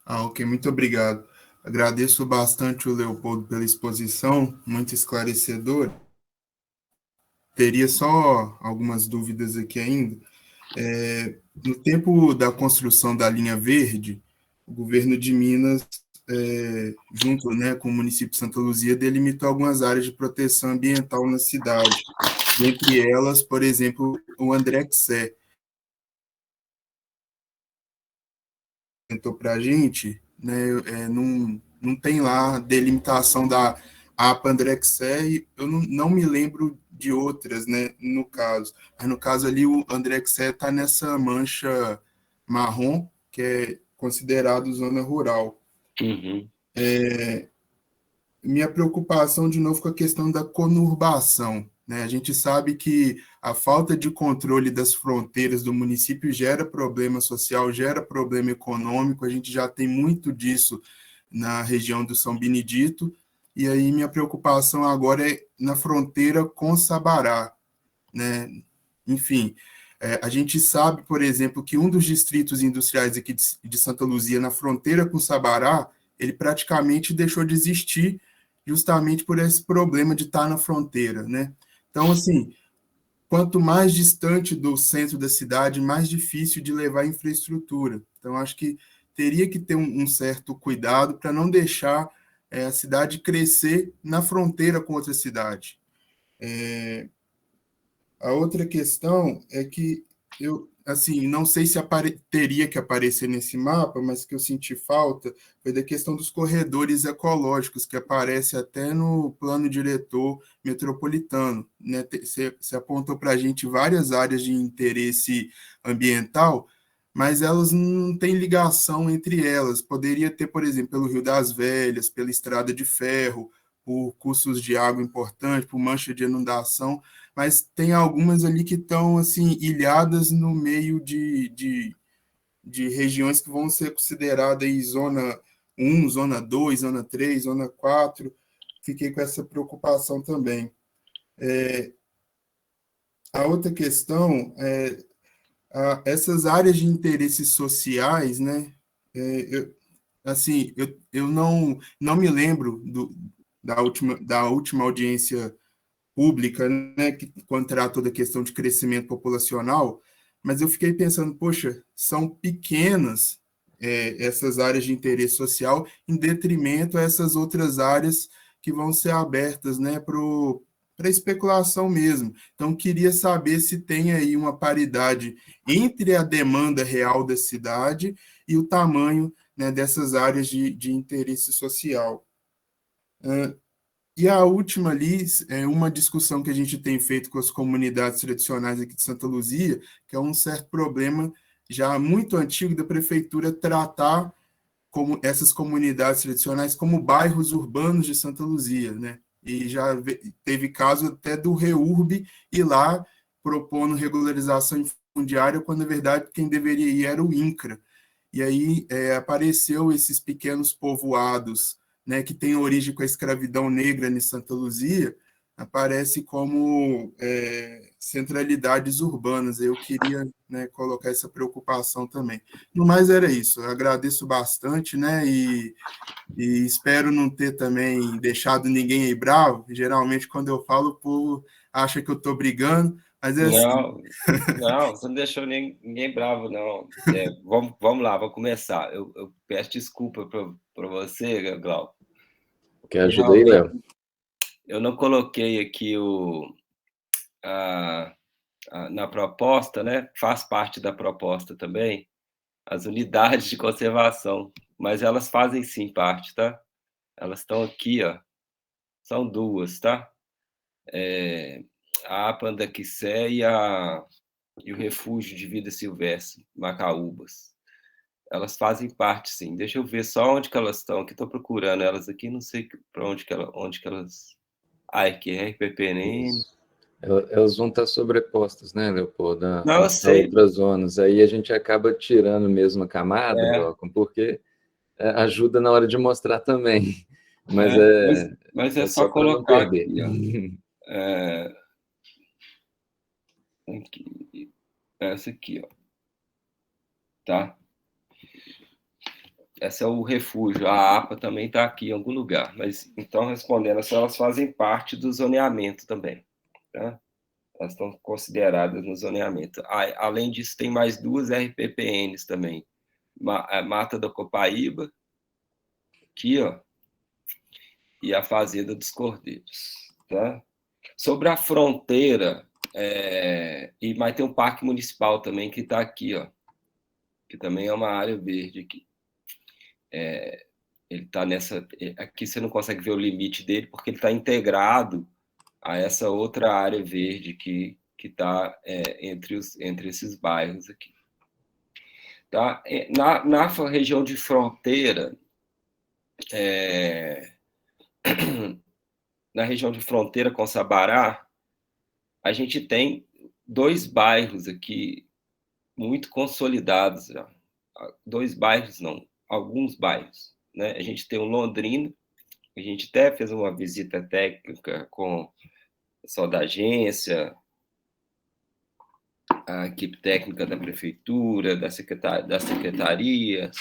Ok, muito obrigado. Agradeço bastante o Leopoldo pela exposição, muito esclarecedora. teria só algumas dúvidas aqui ainda. No tempo da construção da linha verde, o governo de Minas, junto, né, com o município de Santa Luzia, delimitou algumas áreas de proteção ambiental na cidade. Dentre elas, por exemplo, o André-Xé comentou para a gente, né, não tem lá delimitação da APA André-Xé, e eu não me lembro de outras, né, no caso. Mas no caso ali, o André-Xé está nessa mancha marrom, que é considerado zona rural. Uhum. Minha preocupação, de novo, com a questão da conurbação, né? A gente sabe que a falta de controle das fronteiras do município gera problema social, gera problema econômico, a gente já tem muito disso na região do São Benedito, e aí minha preocupação agora é na fronteira com Sabará, né? Enfim, a gente sabe, por exemplo, que um dos distritos industriais aqui de Santa Luzia, na fronteira com Sabará, ele praticamente deixou de existir justamente por esse problema de estar na fronteira, né? Então, assim, quanto mais distante do centro da cidade, mais difícil de levar infraestrutura. Então, acho que teria que ter um certo cuidado para não deixar a cidade crescer na fronteira com outra cidade. A outra questão é que eu, assim, não sei se teria que aparecer nesse mapa, mas que eu senti falta foi da questão dos corredores ecológicos, que aparece até no plano diretor metropolitano, né? Você apontou para a gente várias áreas de interesse ambiental, mas elas não têm ligação entre elas. Poderia ter, por exemplo, pelo Rio das Velhas, pela Estrada de Ferro, por cursos de água importantes, por mancha de inundação, mas tem algumas ali que estão assim ilhadas no meio de regiões que vão ser consideradas aí zona 1, zona 2, zona 3, zona 4. Fiquei com essa preocupação também. A outra questão é essas áreas de interesses sociais, né? Eu não me lembro da última audiência pública, né, que quando trata toda a questão de crescimento populacional, mas eu fiquei pensando, poxa, são pequenas essas áreas de interesse social em detrimento a essas outras áreas que vão ser abertas, né, para especulação mesmo. Então, queria saber se tem aí uma paridade entre a demanda real da cidade e o tamanho, né, dessas áreas de interesse social. E a última ali é uma discussão que a gente tem feito com as comunidades tradicionais aqui de Santa Luzia, que é um certo problema já muito antigo da prefeitura tratar como essas comunidades tradicionais como bairros urbanos de Santa Luzia, né? E já teve caso até do REURB ir lá propondo regularização fundiária, quando na verdade quem deveria ir era o INCRA. E aí apareceu esses pequenos povoados, né, que tem origem com a escravidão negra em Santa Luzia, aparece como centralidades urbanas. Eu queria, né, colocar essa preocupação também. No mais, era isso. Eu agradeço bastante, né, e espero não ter também deixado ninguém aí bravo. Geralmente, quando eu falo, o povo acha que eu estou brigando, mas é assim. Não, você não deixou ninguém bravo, não. Vamos lá, vou começar. Eu peço desculpa para você, Glauco. Quer ajuda aí, Léo? Eu não coloquei aqui na proposta, né? Faz parte da proposta também, as unidades de conservação, mas elas fazem sim parte, tá? Elas estão aqui, ó. São duas, tá? A Apandaquissé e o Refúgio de Vida Silvestre, Macaúbas. Elas fazem parte, sim. Deixa eu ver só onde que elas estão. Aqui estou procurando elas aqui, não sei para onde que elas... aqui é RPPN. Elas vão estar sobrepostas, né, Leopoldo? Não, eu sei. Outras zonas. Aí a gente acaba tirando mesmo a camada, Glauco, porque ajuda na hora de mostrar também. Mas é só para não colocar perder. Aqui, essa aqui, ó. Tá? Essa é o refúgio. A APA também está aqui em algum lugar. Mas, então, respondendo, elas fazem parte do zoneamento também. Tá? elas estão consideradas no zoneamento. Além disso, tem mais 2 RPPNs também. A Mata do Copaíba, aqui, ó, e a Fazenda dos Cordeiros. Tá? Sobre a fronteira, mas tem um parque municipal também que está aqui, ó, que também é uma área verde aqui. Ele está nessa... Aqui você não consegue ver o limite dele, porque ele está integrado a essa outra área verde que está entre esses bairros aqui. Tá? Na região de fronteira, na região de fronteira com Sabará, a gente tem 2 bairros aqui muito consolidados já. 2 bairros, não, alguns bairros. Né? A gente tem o Londrina, a gente até fez uma visita técnica com o pessoal da agência, a equipe técnica da prefeitura, da secretaria,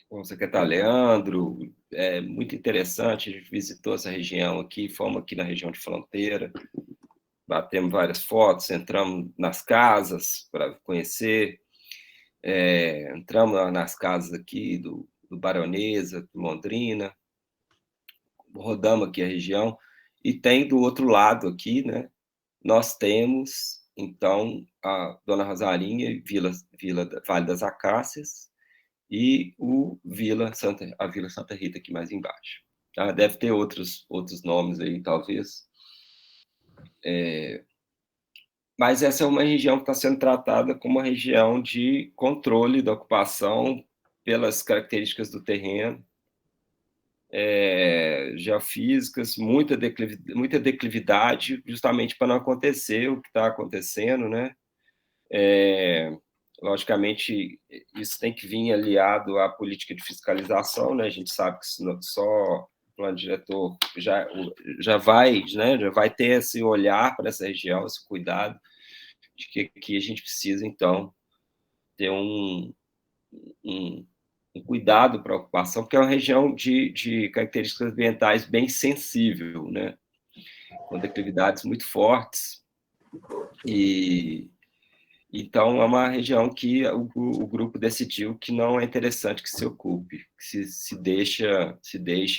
com o secretário Leandro. É muito interessante, a gente visitou essa região aqui, fomos aqui na região de fronteira, batemos várias fotos, entramos nas casas para conhecer, entramos nas casas aqui do Baronesa, do Londrina, rodamos aqui a região, e tem do outro lado aqui, né, nós temos, então, a Dona Rosarinha, Vale das Acácias, e a Vila Santa Rita aqui mais embaixo. Tá? Deve ter outros nomes aí, talvez. Mas essa é uma região que está sendo tratada como uma região de controle da ocupação pelas características do terreno, geofísicas, muita declividade, justamente para não acontecer o que está acontecendo, né? Logicamente, isso tem que vir aliado à política de fiscalização, né? A gente sabe que só o plano diretor já vai, né? Já vai ter esse olhar para essa região, esse cuidado, de que a gente precisa, então, ter um cuidado para a ocupação, porque é uma região de características ambientais bem sensível, né? Com declividades muito fortes, e então é uma região que o grupo decidiu que não é interessante que se ocupe, que se deixa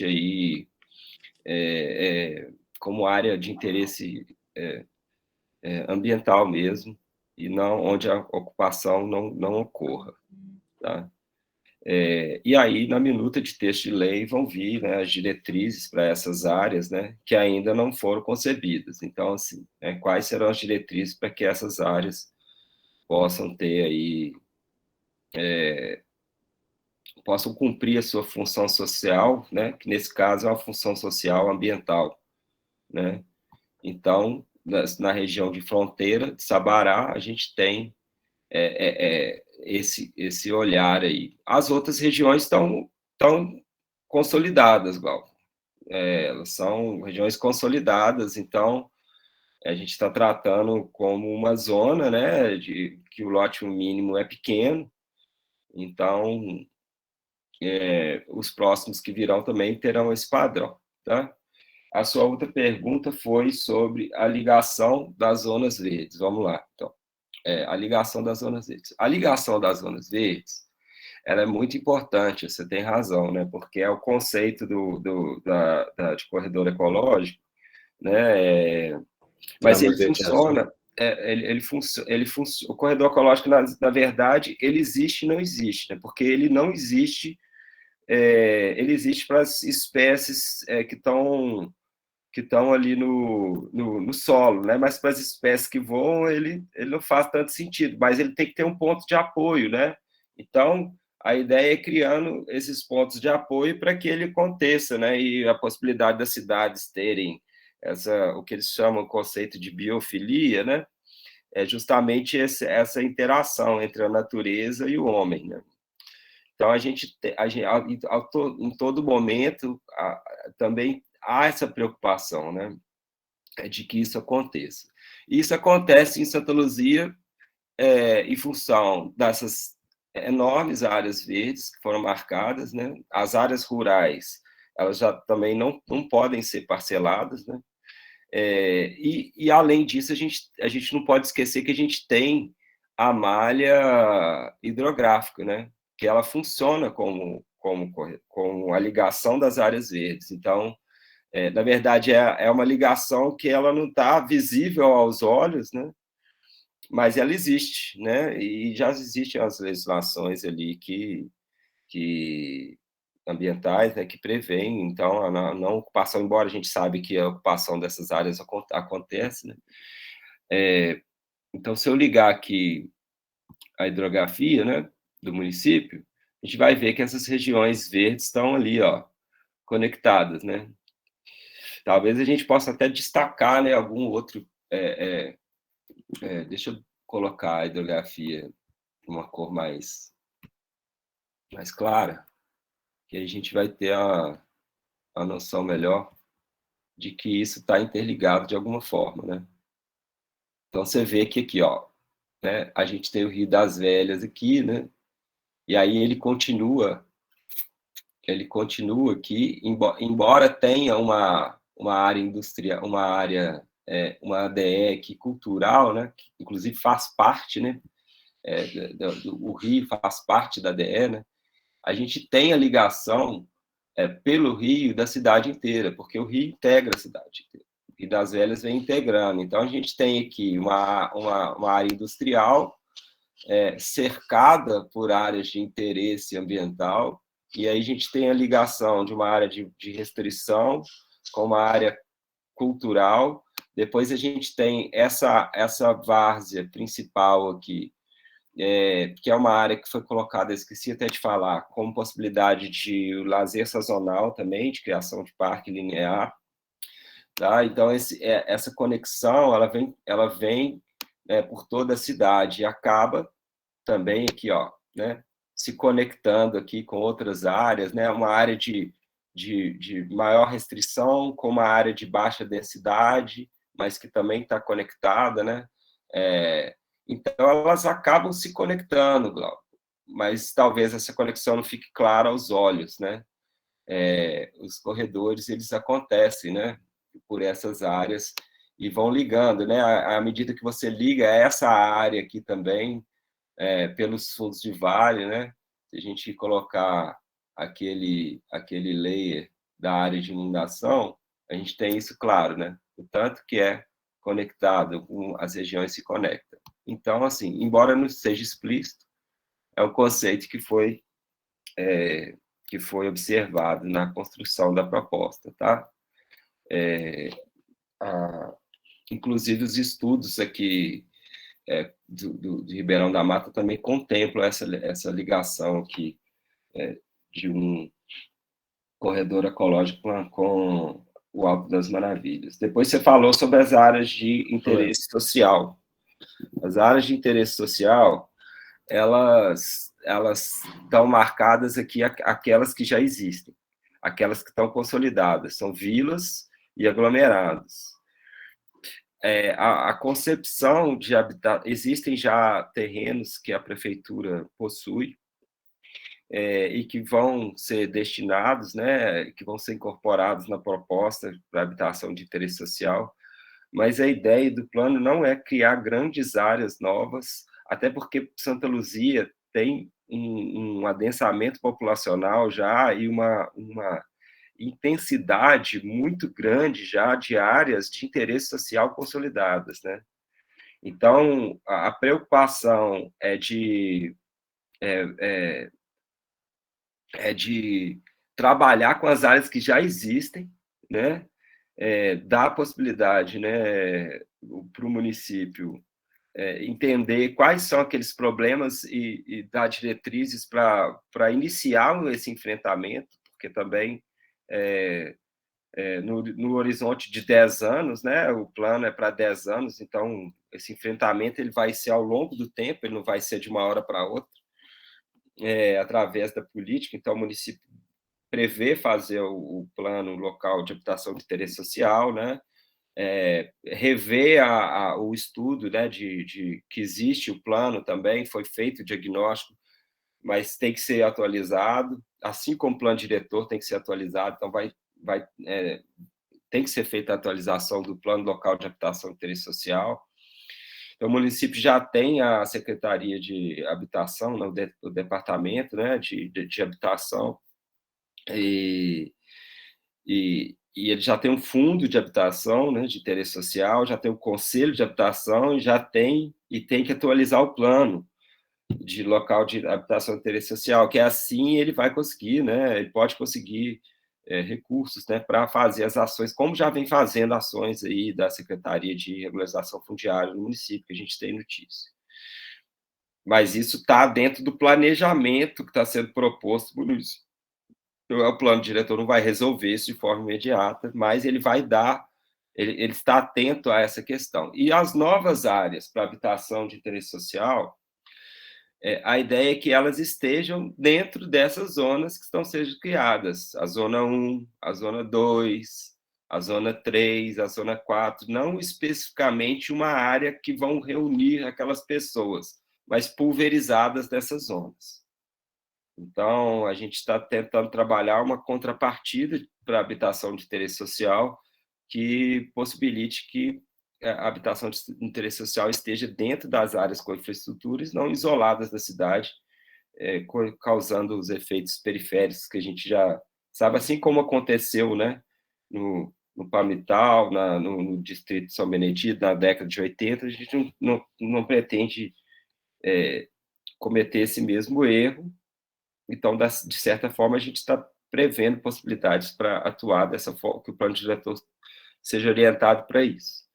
aí como área de interesse ambiental mesmo, e não onde a ocupação não ocorra. Tá? E aí, na minuta de texto de lei, vão vir, né, as diretrizes para essas áreas, né, que ainda não foram concebidas. Então, assim, quais serão as diretrizes para que essas áreas possam ter aí, possam cumprir a sua função social, né, que nesse caso é uma função social ambiental, né? Então, na região de fronteira de Sabará, a gente tem esse olhar aí. As outras regiões estão consolidadas, Gal. Elas são regiões consolidadas, então a gente está tratando como uma zona, né, que o lote mínimo é pequeno, então os próximos que virão também terão esse padrão. Tá? A sua outra pergunta foi sobre a ligação das zonas verdes. Vamos lá, então. A ligação das zonas verdes. A ligação das zonas verdes, ela é muito importante, você tem razão, né? Porque é o conceito de corredor ecológico, né? Mas ele funciona, o corredor ecológico, na verdade, ele existe e não existe, né? Porque ele não existe, ele existe para as espécies que estão ali no solo, né? Mas para as espécies que voam, ele não faz tanto sentido, mas ele tem que ter um ponto de apoio, né? Então, a ideia é criando esses pontos de apoio para que ele aconteça, né? E a possibilidade das cidades terem o que eles chamam o conceito de biofilia, né? É justamente essa interação entre a natureza e o homem, né? Então, em todo momento, também há essa preocupação, né, de que isso aconteça. E isso acontece em Santa Luzia em função dessas enormes áreas verdes que foram marcadas, né? As áreas rurais, elas já também não podem ser parceladas, né? E, além disso, a gente não pode esquecer que a gente tem a malha hidrográfica, né? Que ela funciona como a ligação das áreas verdes. Então, na verdade, é uma ligação que ela não está visível aos olhos, né? Mas ela existe, né? E já existem as legislações ali que ambientais, né, que prevêem, então, a não ocupação, embora a gente sabe que a ocupação dessas áreas acontece, né? Então, se eu ligar aqui a hidrografia, né, do município, a gente vai ver que essas regiões verdes estão ali, ó, conectadas, né? Talvez a gente possa até destacar, né, algum outro... deixa eu colocar a hidrografia uma cor mais clara, que a gente vai ter a noção melhor de que isso está interligado de alguma forma, né? Então, você vê que aqui, ó, né, a gente tem o Rio das Velhas aqui, né? E aí ele continua aqui, embora tenha uma área industrial, uma ADE aqui cultural, né? Que inclusive faz parte, né? O Rio faz parte da ADE, né? A gente tem a ligação pelo Rio da cidade inteira, porque o Rio integra a cidade inteira. E das Velhas vem integrando. Então, a gente tem aqui uma área industrial cercada por áreas de interesse ambiental, e aí a gente tem a ligação de uma área de restrição com uma área cultural. Depois a gente tem essa várzea principal aqui, que é uma área que foi colocada, esqueci até de falar, como possibilidade de lazer sazonal também, de criação de parque linear. Tá? Então, essa conexão ela vem por toda a cidade e acaba também aqui, ó, né, se conectando aqui com outras áreas, né, uma área de maior restrição com uma área de baixa densidade, mas que também está conectada, né? Então, elas acabam se conectando, Glauco, mas talvez essa conexão não fique clara aos olhos, né? Os corredores, eles acontecem, né, por essas áreas e vão ligando, né? À medida que você liga essa área aqui também, pelos fundos de vale, né? Se a gente colocar aquele layer da área de inundação, a gente tem isso claro, né? O tanto que é conectado, as regiões se conectam. Então, assim, embora não seja explícito, é um conceito que foi observado na construção da proposta, tá? Inclusive, os estudos aqui de Ribeirão da Mata também contemplam essa ligação aqui de um corredor ecológico com o Alto das Maravilhas. Depois você falou sobre as áreas de interesse social. As áreas de interesse social, elas estão marcadas aqui, aquelas que já existem, aquelas que estão consolidadas, são vilas e aglomerados. A concepção de habitat, existem já terrenos que a prefeitura possui e que vão ser destinados, né, que vão ser incorporados na proposta para habitação de interesse social, mas a ideia do plano não é criar grandes áreas novas, até porque Santa Luzia tem um adensamento populacional já e uma intensidade muito grande já de áreas de interesse social consolidadas, né? Então, a preocupação é de trabalhar com as áreas que já existem, né? Dar a possibilidade, né, para o município entender quais são aqueles problemas e dar diretrizes para iniciar esse enfrentamento, porque também no horizonte de 10 anos, né, o plano é para 10 anos, então esse enfrentamento ele vai ser ao longo do tempo, ele não vai ser de uma hora para outra, através da política. Então o município prevê fazer o plano local de habitação de interesse social, né, rever o estudo, né, de que existe o plano também, foi feito o diagnóstico, mas tem que ser atualizado, assim como o plano diretor tem que ser atualizado, então vai tem que ser feita a atualização do Plano Local de Habitação e Interesse Social. Então, o município já tem a Secretaria de Habitação, o Departamento, né, de Habitação, e ele já tem um fundo de habitação, né, de interesse social, já tem o conselho de habitação, e tem que atualizar o plano de local de habitação de interesse social, que é assim ele vai conseguir, né, ele pode conseguir recursos, né, para fazer as ações, como já vem fazendo ações aí da Secretaria de Regularização Fundiária no município, que a gente tem notícia. Mas isso está dentro do planejamento que está sendo proposto para o município. O plano diretor não vai resolver isso de forma imediata, mas ele vai dar, ele está atento a essa questão. E as novas áreas para habitação de interesse social, a ideia é que elas estejam dentro dessas zonas que estão sendo criadas, a zona 1, a zona 2, a zona 3, a zona 4, não especificamente uma área que vão reunir aquelas pessoas, mas pulverizadas dessas zonas. Então, a gente está tentando trabalhar uma contrapartida para a habitação de interesse social que possibilite que a habitação de interesse social esteja dentro das áreas com infraestruturas, não isoladas da cidade, causando os efeitos periféricos que a gente já sabe, assim como aconteceu, né, no Palmital, no distrito de São Benedito, na década de 80, a gente não pretende cometer esse mesmo erro. Então, de certa forma, a gente está prevendo possibilidades para atuar dessa forma, que o plano diretor seja orientado para isso.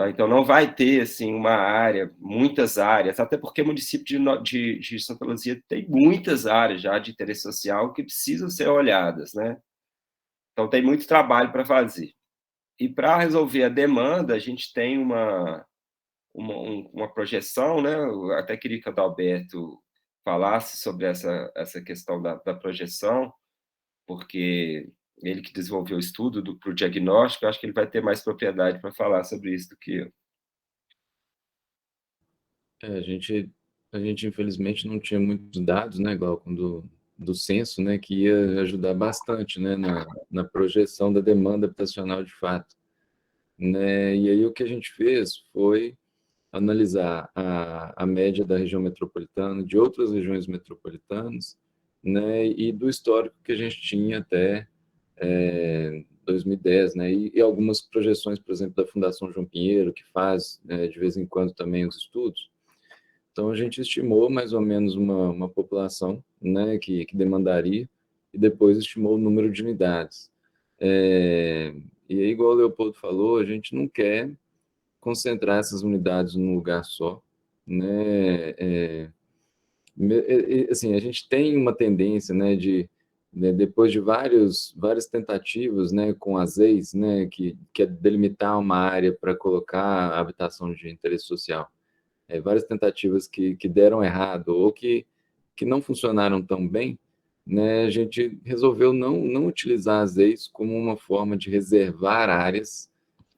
Então, não vai ter assim, uma área, muitas áreas, até porque o município de Santa Luzia tem muitas áreas já de interesse social que precisam ser olhadas, né? Então, tem muito trabalho para fazer. E para resolver a demanda, a gente tem uma projeção, né? Eu até queria que o Adalberto falasse sobre essa questão da projeção, porque ele que desenvolveu o estudo para o diagnóstico, eu acho que ele vai ter mais propriedade para falar sobre isso do que eu. A gente, infelizmente, não tinha muitos dados, né, Glaucon, do censo, né, que ia ajudar bastante, né, na projeção da demanda habitacional de fato, né, e aí o que a gente fez foi analisar a média da região metropolitana, de outras regiões metropolitanas, né, e do histórico que a gente tinha até 2010, né, e algumas projeções, por exemplo, da Fundação João Pinheiro, que faz, de vez em quando, também os estudos. Então, a gente estimou mais ou menos uma população, né, que demandaria, e depois estimou o número de unidades. E aí, igual o Leopoldo falou, a gente não quer concentrar essas unidades num lugar só, né? Assim, a gente tem uma tendência, né, depois de várias tentativas, né, com as EIs, né, que é delimitar uma área para colocar a habitação de interesse social, várias tentativas que deram errado ou que não funcionaram tão bem, né, a gente resolveu não utilizar as EIs como uma forma de reservar áreas,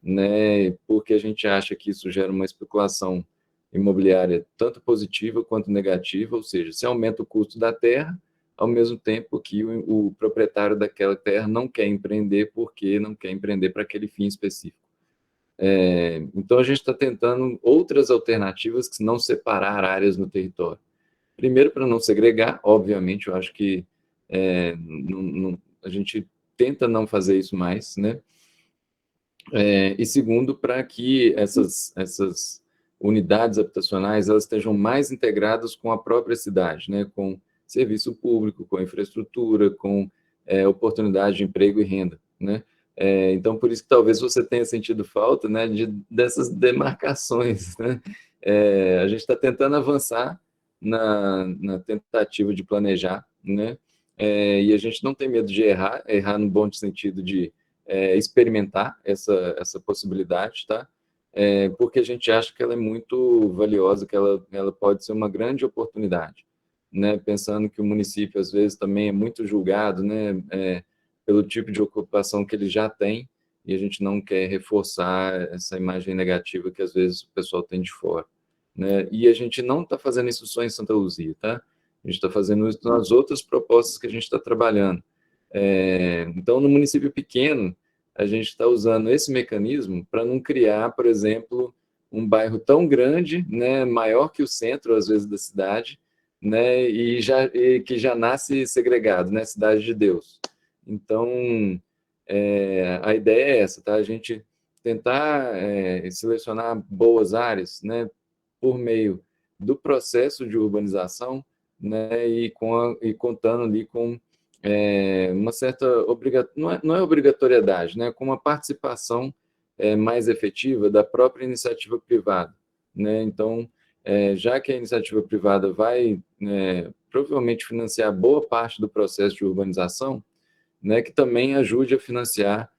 né, porque a gente acha que isso gera uma especulação imobiliária tanto positiva quanto negativa, ou seja, se aumenta o custo da terra, ao mesmo tempo que o proprietário daquela terra não quer empreender porque não quer empreender para aquele fim específico. Então, a gente está tentando outras alternativas que não separar áreas no território. Primeiro, para não segregar, obviamente, eu acho que a gente tenta não fazer isso mais, né? E segundo, para que essas unidades habitacionais elas estejam mais integradas com a própria cidade, né? Com serviço público, com infraestrutura, com oportunidade de emprego e renda, né? Então, por isso que talvez você tenha sentido falta, né, dessas demarcações, né? A gente está tentando avançar na tentativa de planejar, né? E a gente não tem medo de errar no bom sentido de experimentar essa possibilidade, tá? Porque a gente acha que ela é muito valiosa, que ela pode ser uma grande oportunidade, né? Pensando que o município, às vezes, também é muito julgado, né? Pelo tipo de ocupação que ele já tem, e a gente não quer reforçar essa imagem negativa que, às vezes, o pessoal tem de fora, né? E a gente não está fazendo isso só em Santa Luzia, tá? A gente está fazendo isso nas outras propostas que a gente está trabalhando. Então, no município pequeno, a gente está usando esse mecanismo para não criar, por exemplo, um bairro tão grande, né, maior que o centro, às vezes, da cidade, né, e que já nasce segregado, né, Cidade de Deus. Então, a ideia é essa, tá? A gente tentar selecionar boas áreas, né, por meio do processo de urbanização, né, e contando ali com uma certa não é obrigatoriedade, né, com uma participação mais efetiva da própria iniciativa privada, né? Então, já que a iniciativa privada vai provavelmente financiar boa parte do processo de urbanização, né, que também ajude a financiar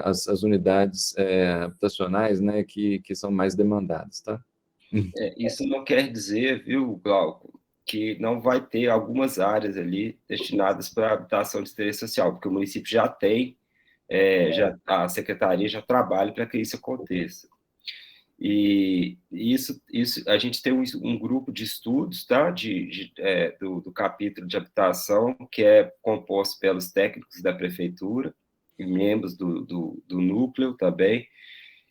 as unidades habitacionais, né, que são mais demandadas, tá? Isso não quer dizer, viu, Glauco, que não vai ter algumas áreas ali destinadas para habitação de interesse social, porque o município já tem, a secretaria já trabalha para que isso aconteça. E isso a gente tem um grupo de estudos, tá, do capítulo de habitação, que é composto pelos técnicos da prefeitura e membros do núcleo também,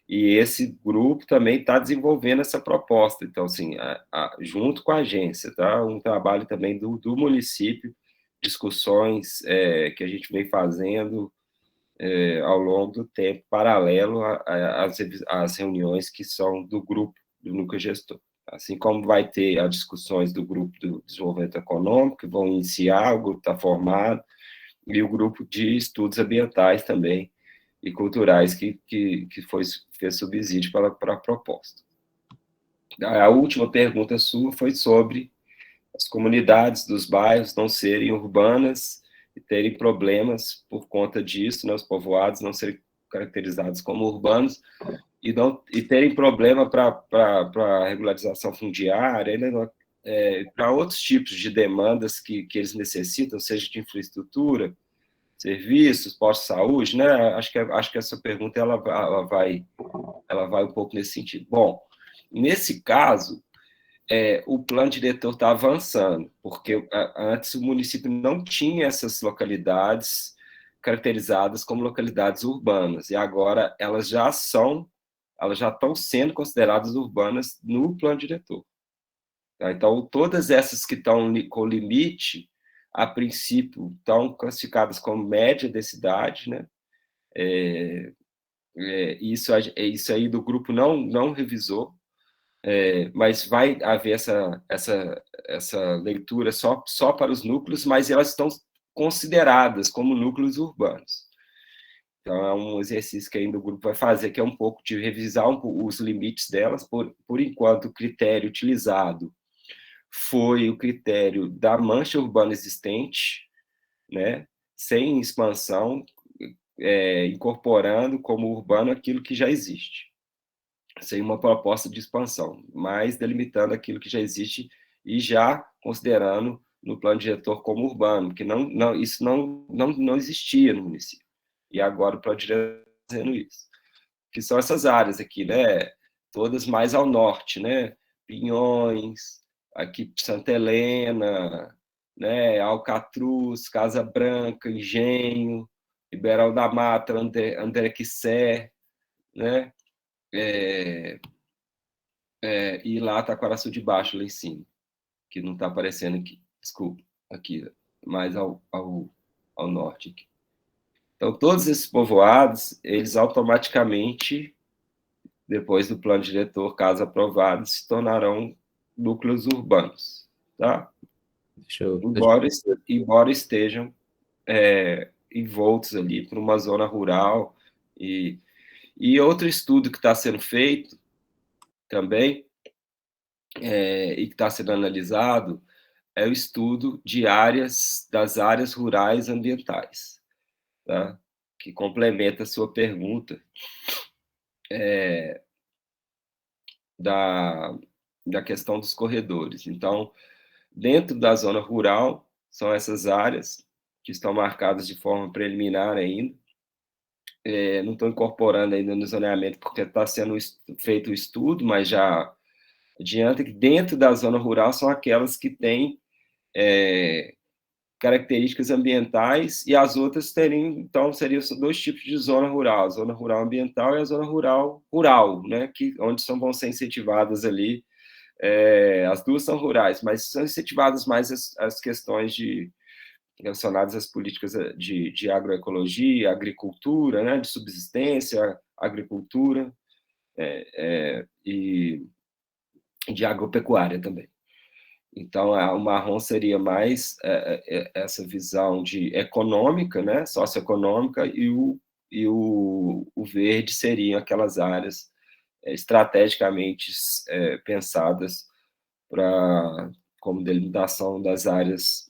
e esse grupo também está desenvolvendo essa proposta. Então, assim, junto com a agência, tá? Um trabalho também do município, discussões que a gente vem fazendo ao longo do tempo, paralelo às reuniões que são do grupo do núcleo gestor. Assim como vai ter as discussões do grupo do desenvolvimento econômico, que vão iniciar, o grupo está formado, e o grupo de estudos ambientais também, e culturais que fez subsídio para a proposta. A última pergunta sua foi sobre as comunidades dos bairros não serem urbanas e terem problemas por conta disso, né, os povoados não serem caracterizados como urbanos e terem problema para a regularização fundiária, né, para outros tipos de demandas que eles necessitam, seja de infraestrutura, serviços, postos de saúde, né? Acho que essa pergunta ela vai um pouco nesse sentido. Bom, nesse caso, o plano diretor está avançando, porque antes o município não tinha essas localidades caracterizadas como localidades urbanas, e agora elas já estão sendo consideradas urbanas no plano diretor. Tá? Então, todas essas que estão com limite, a princípio, estão classificadas como média de cidade, né? Isso aí do grupo não revisou, mas vai haver essa leitura só para os núcleos, mas elas estão consideradas como núcleos urbanos. Então, é um exercício que ainda o grupo vai fazer, que é um pouco de revisar os limites delas. Por enquanto, o critério utilizado foi o critério da mancha urbana existente, né, sem expansão, incorporando como urbano aquilo que já existe, sem uma proposta de expansão, mas delimitando aquilo que já existe e já considerando no plano diretor como urbano, porque isso não existia no município. E agora o plano diretor está fazendo isso. Que são essas áreas aqui, né, todas mais ao norte, né, Pinhões, aqui Santa Helena, né, Alcatruz, Casa Branca, Engenho, Ribeirão da Mata, André Quissé, né, e lá Taquaraçu de Baixo, lá em cima, que não está aparecendo aqui, desculpa, aqui, mais ao norte. Aqui. Então, todos esses povoados, eles automaticamente, depois do plano diretor, caso aprovado, se tornarão núcleos urbanos, tá? Embora estejam envoltos ali por uma zona rural. E outro estudo que está sendo feito também, e que está sendo analisado, é o estudo das áreas rurais ambientais, tá? Que complementa a sua pergunta da questão dos corredores. Então, dentro da zona rural, são essas áreas que estão marcadas de forma preliminar ainda. Não estou incorporando ainda no zoneamento, porque está sendo feito o estudo, mas já adianta que dentro da zona rural são aquelas que têm características ambientais, e as outras teriam, então, seriam dois tipos de zona rural, a zona rural ambiental e a zona rural rural, né, onde vão ser incentivadas ali, as duas são rurais, mas são incentivadas mais as questões relacionadas às políticas de agroecologia, agricultura, né, de subsistência, agricultura, e de agropecuária também. Então, o marrom seria mais essa visão econômica, né, socioeconômica, e o verde seriam aquelas áreas estrategicamente pensadas como delimitação das áreas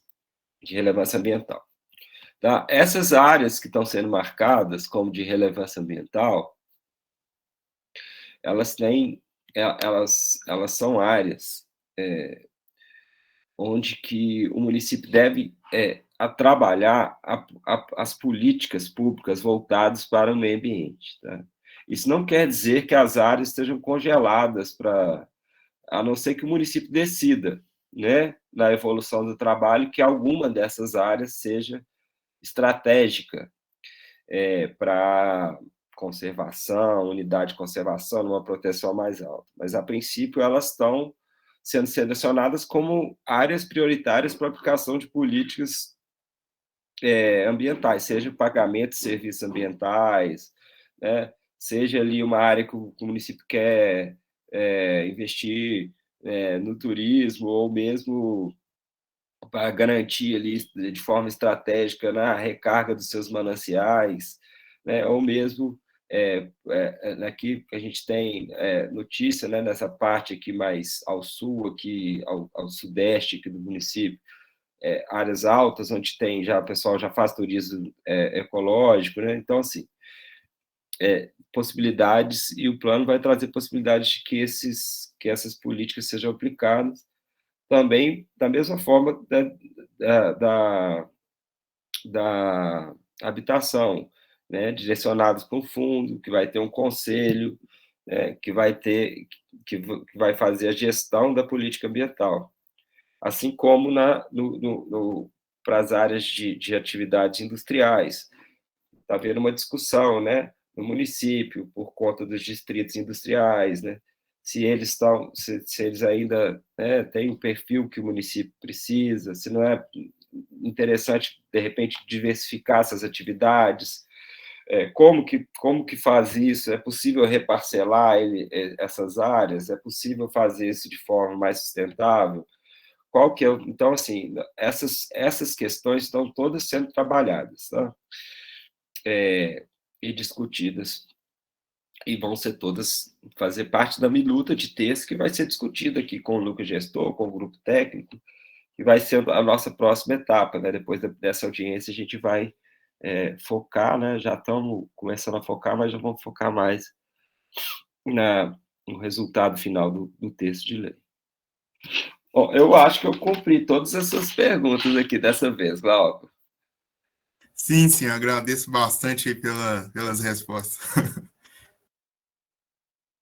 de relevância ambiental. Tá? Essas áreas que estão sendo marcadas como de relevância ambiental, elas são áreas onde que o município deve trabalhar as políticas públicas voltadas para o meio ambiente. Tá? Isso não quer dizer que as áreas estejam congeladas, a não ser que o município decida, né, na evolução do trabalho, que alguma dessas áreas seja estratégica para conservação, unidade de conservação, numa proteção mais alta. Mas, a princípio, elas estão sendo selecionadas como áreas prioritárias para a aplicação de políticas ambientais, seja pagamento de serviços ambientais, né, seja ali uma área que o município quer investir no turismo, ou mesmo para garantir ali de forma estratégica na recarga dos seus mananciais, né, ou mesmo aqui que a gente tem notícia, né, nessa parte aqui mais ao sul, aqui ao sudeste aqui do município, áreas altas, onde o pessoal já faz turismo ecológico, né? Então, assim, possibilidades, e o plano vai trazer possibilidades de que essas políticas sejam aplicadas também da mesma forma da habitação, né, direcionados para um fundo, que vai ter um conselho, que vai fazer a gestão da política ambiental, assim como para as áreas de atividades industriais. Está havendo uma discussão, né, no município, por conta dos distritos industriais, né, se eles ainda têm o perfil que o município precisa, se não é interessante, de repente, diversificar essas atividades, como que faz isso? É possível reparcelar essas áreas? É possível fazer isso de forma mais sustentável? Então, assim, essas questões estão todas sendo trabalhadas, tá? E discutidas, e vão ser todas fazer parte da minuta de texto que vai ser discutida aqui com o núcleo gestor, com o grupo técnico, que vai ser a nossa próxima etapa, né? Depois dessa audiência, a gente vai focar, né? Já estamos começando a focar, mas já vamos focar mais no resultado final do texto de lei. Bom, eu acho que eu cumpri todas as suas perguntas aqui dessa vez, Glauco. Sim, agradeço bastante aí pelas respostas.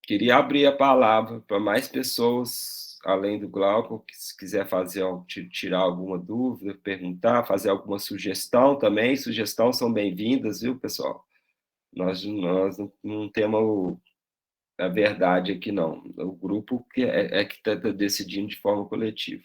Queria abrir a palavra para mais pessoas, além do Glauco, que se quiser tirar alguma dúvida, perguntar, fazer alguma sugestão também. Sugestões são bem-vindas, viu, pessoal? Nós não temos a verdade aqui, não. O grupo que está decidindo de forma coletiva.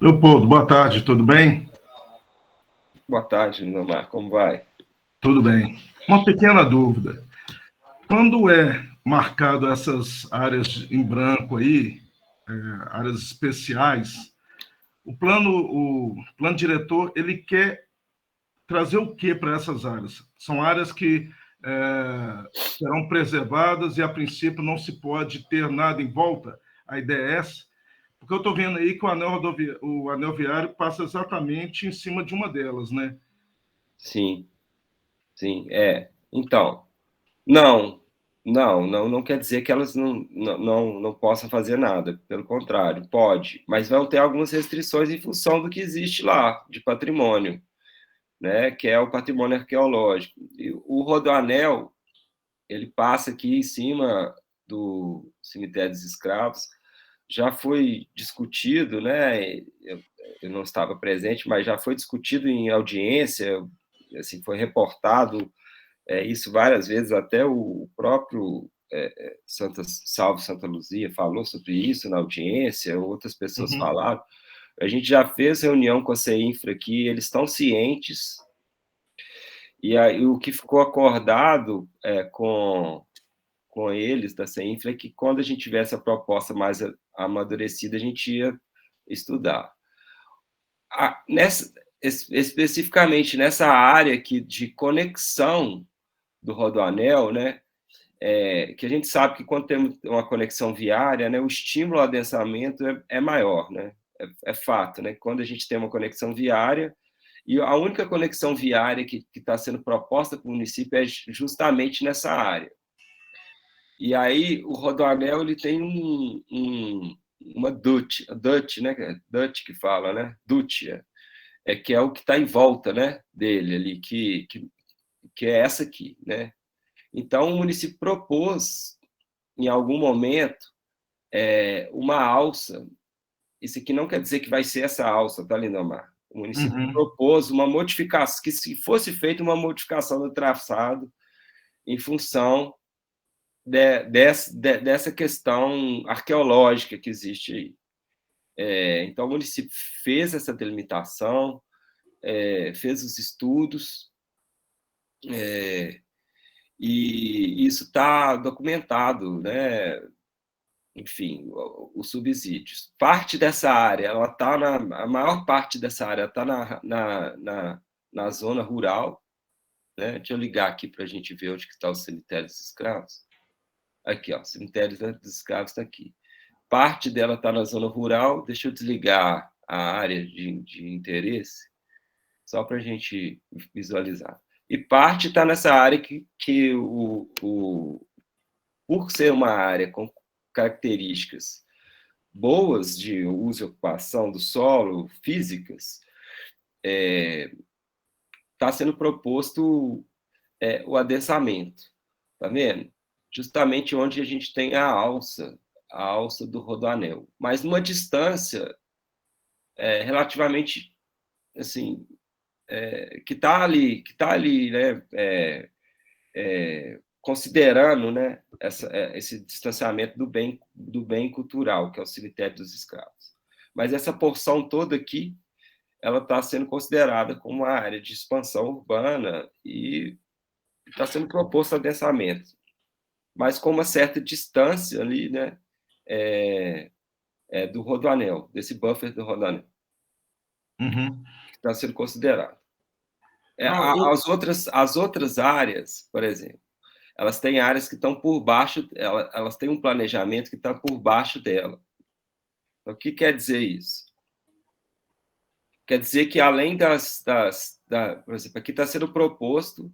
Leopoldo, boa tarde, tudo bem? Boa tarde, Lindomar, como vai? Tudo bem. Uma pequena dúvida. Quando é marcado essas áreas em branco aí, áreas especiais, o plano diretor, ele quer trazer o que para essas áreas? São áreas que serão preservadas e, a princípio, não se pode ter nada em volta? A ideia é essa? Porque eu estou vendo aí que o anel viário passa exatamente em cima de uma delas, né? Sim. Então, não quer dizer que elas não possam fazer nada. Pelo contrário, pode. Mas vão ter algumas restrições em função do que existe lá, de patrimônio. né, que é o patrimônio arqueológico. E o Rodoanel, ele passa aqui em cima do cemitério dos escravos, já foi discutido, né, eu não estava presente, mas já foi discutido em audiência, assim, foi reportado isso várias vezes, até o próprio Salve Santa Luzia falou sobre isso na audiência, outras pessoas falaram. A gente já fez reunião com a CEINFRA aqui, eles estão cientes, e aí o que ficou acordado com eles da CEINFRA é que quando a gente tivesse a proposta mais amadurecida, a gente ia estudar. Especificamente nessa área aqui de conexão do Rodoanel, né, que a gente sabe que quando temos uma conexão viária, né, o estímulo ao adensamento é maior, né, é fato, né, quando a gente tem uma conexão viária, e a única conexão viária que está sendo proposta para o município é justamente nessa área. E aí o Rodoanel ele tem uma DUT, né, DUT que fala, né, DUT, que é o que está em volta, né, dele ali, que é essa aqui, né. Então, o município propôs, em algum momento, uma alça. Isso aqui não quer dizer que vai ser essa alça, tá, Lindomar? O município propôs uma modificação, que se fosse feita uma modificação do traçado em função dessa questão arqueológica que existe aí. Então, o município fez essa delimitação, fez os estudos, e isso está documentado, né? Enfim, os subsídios. Parte dessa área, ela tá a maior parte dessa área está na zona rural, né? Deixa eu ligar aqui para a gente ver onde está o cemitério dos escravos. Aqui, ó, o cemitério dos escravos está aqui. Parte dela está na zona rural. Deixa eu desligar a área de interesse, só para a gente visualizar. E parte está nessa área que por ser uma área com características boas de uso e ocupação do solo, físicas, está sendo proposto o adensamento, tá vendo? Justamente onde a gente tem a alça do Rodoanel, mas numa distância relativamente, assim, que está ali, né, considerando, né, esse distanciamento do bem cultural, que é o cemitério dos escravos. Mas essa porção toda aqui, ela está sendo considerada como uma área de expansão urbana e está sendo proposto adensamento, mas com uma certa distância ali, né, do Rodoanel, desse buffer do Rodoanel, que está sendo considerado. As outras áreas, por exemplo, elas têm áreas que estão por baixo, elas têm um planejamento que está por baixo dela. Então, o que quer dizer isso? Quer dizer que, além por exemplo, aqui está sendo proposto,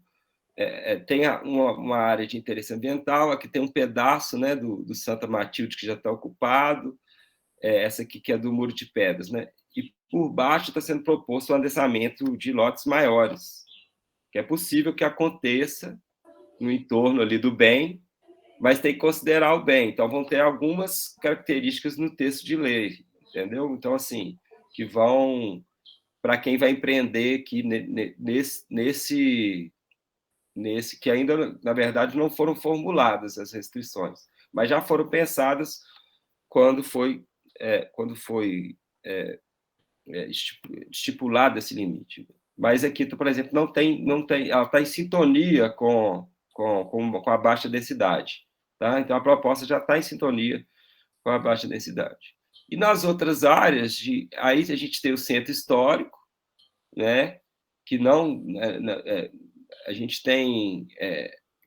tem uma área de interesse ambiental, aqui tem um pedaço, né, do Santa Matilde que já está ocupado, essa aqui que é do Muro de Pedras, né? E por baixo está sendo proposto o adensamento de lotes maiores, que é possível que aconteça no entorno ali do bem, mas tem que considerar o bem. Então, vão ter algumas características no texto de lei, entendeu? Então, assim, que vão, para quem vai empreender aqui nesse que ainda, na verdade, não foram formuladas as restrições, mas já foram pensadas quando foi estipulado esse limite. Mas aqui, por exemplo, não tem, ela está em sintonia com a baixa densidade, tá? Então a proposta já está em sintonia com a baixa densidade. E nas outras áreas, aí a gente tem o centro histórico, né? Que não, a gente tem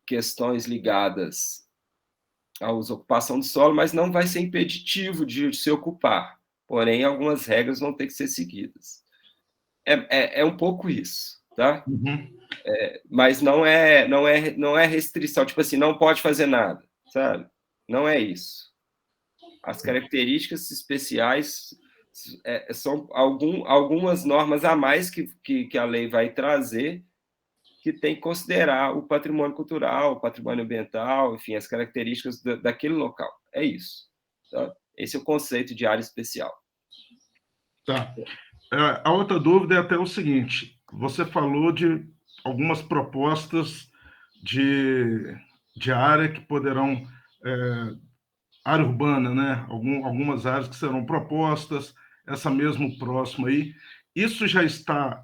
questões ligadas à ocupação do solo, mas não vai ser impeditivo de se ocupar. Porém, algumas regras vão ter que ser seguidas. É um pouco isso, tá? Mas não é restrição, tipo assim, não pode fazer nada, sabe? Não é isso. As características especiais são algumas normas a mais que a lei vai trazer, que tem que considerar o patrimônio cultural, o patrimônio ambiental, enfim, as características daquele local. É isso. Tá? Esse é o conceito de área especial. Tá. A outra dúvida é até o seguinte: você falou de algumas propostas de área que poderão, área urbana, né? Algumas áreas que serão propostas, essa mesmo próximo aí. Isso já está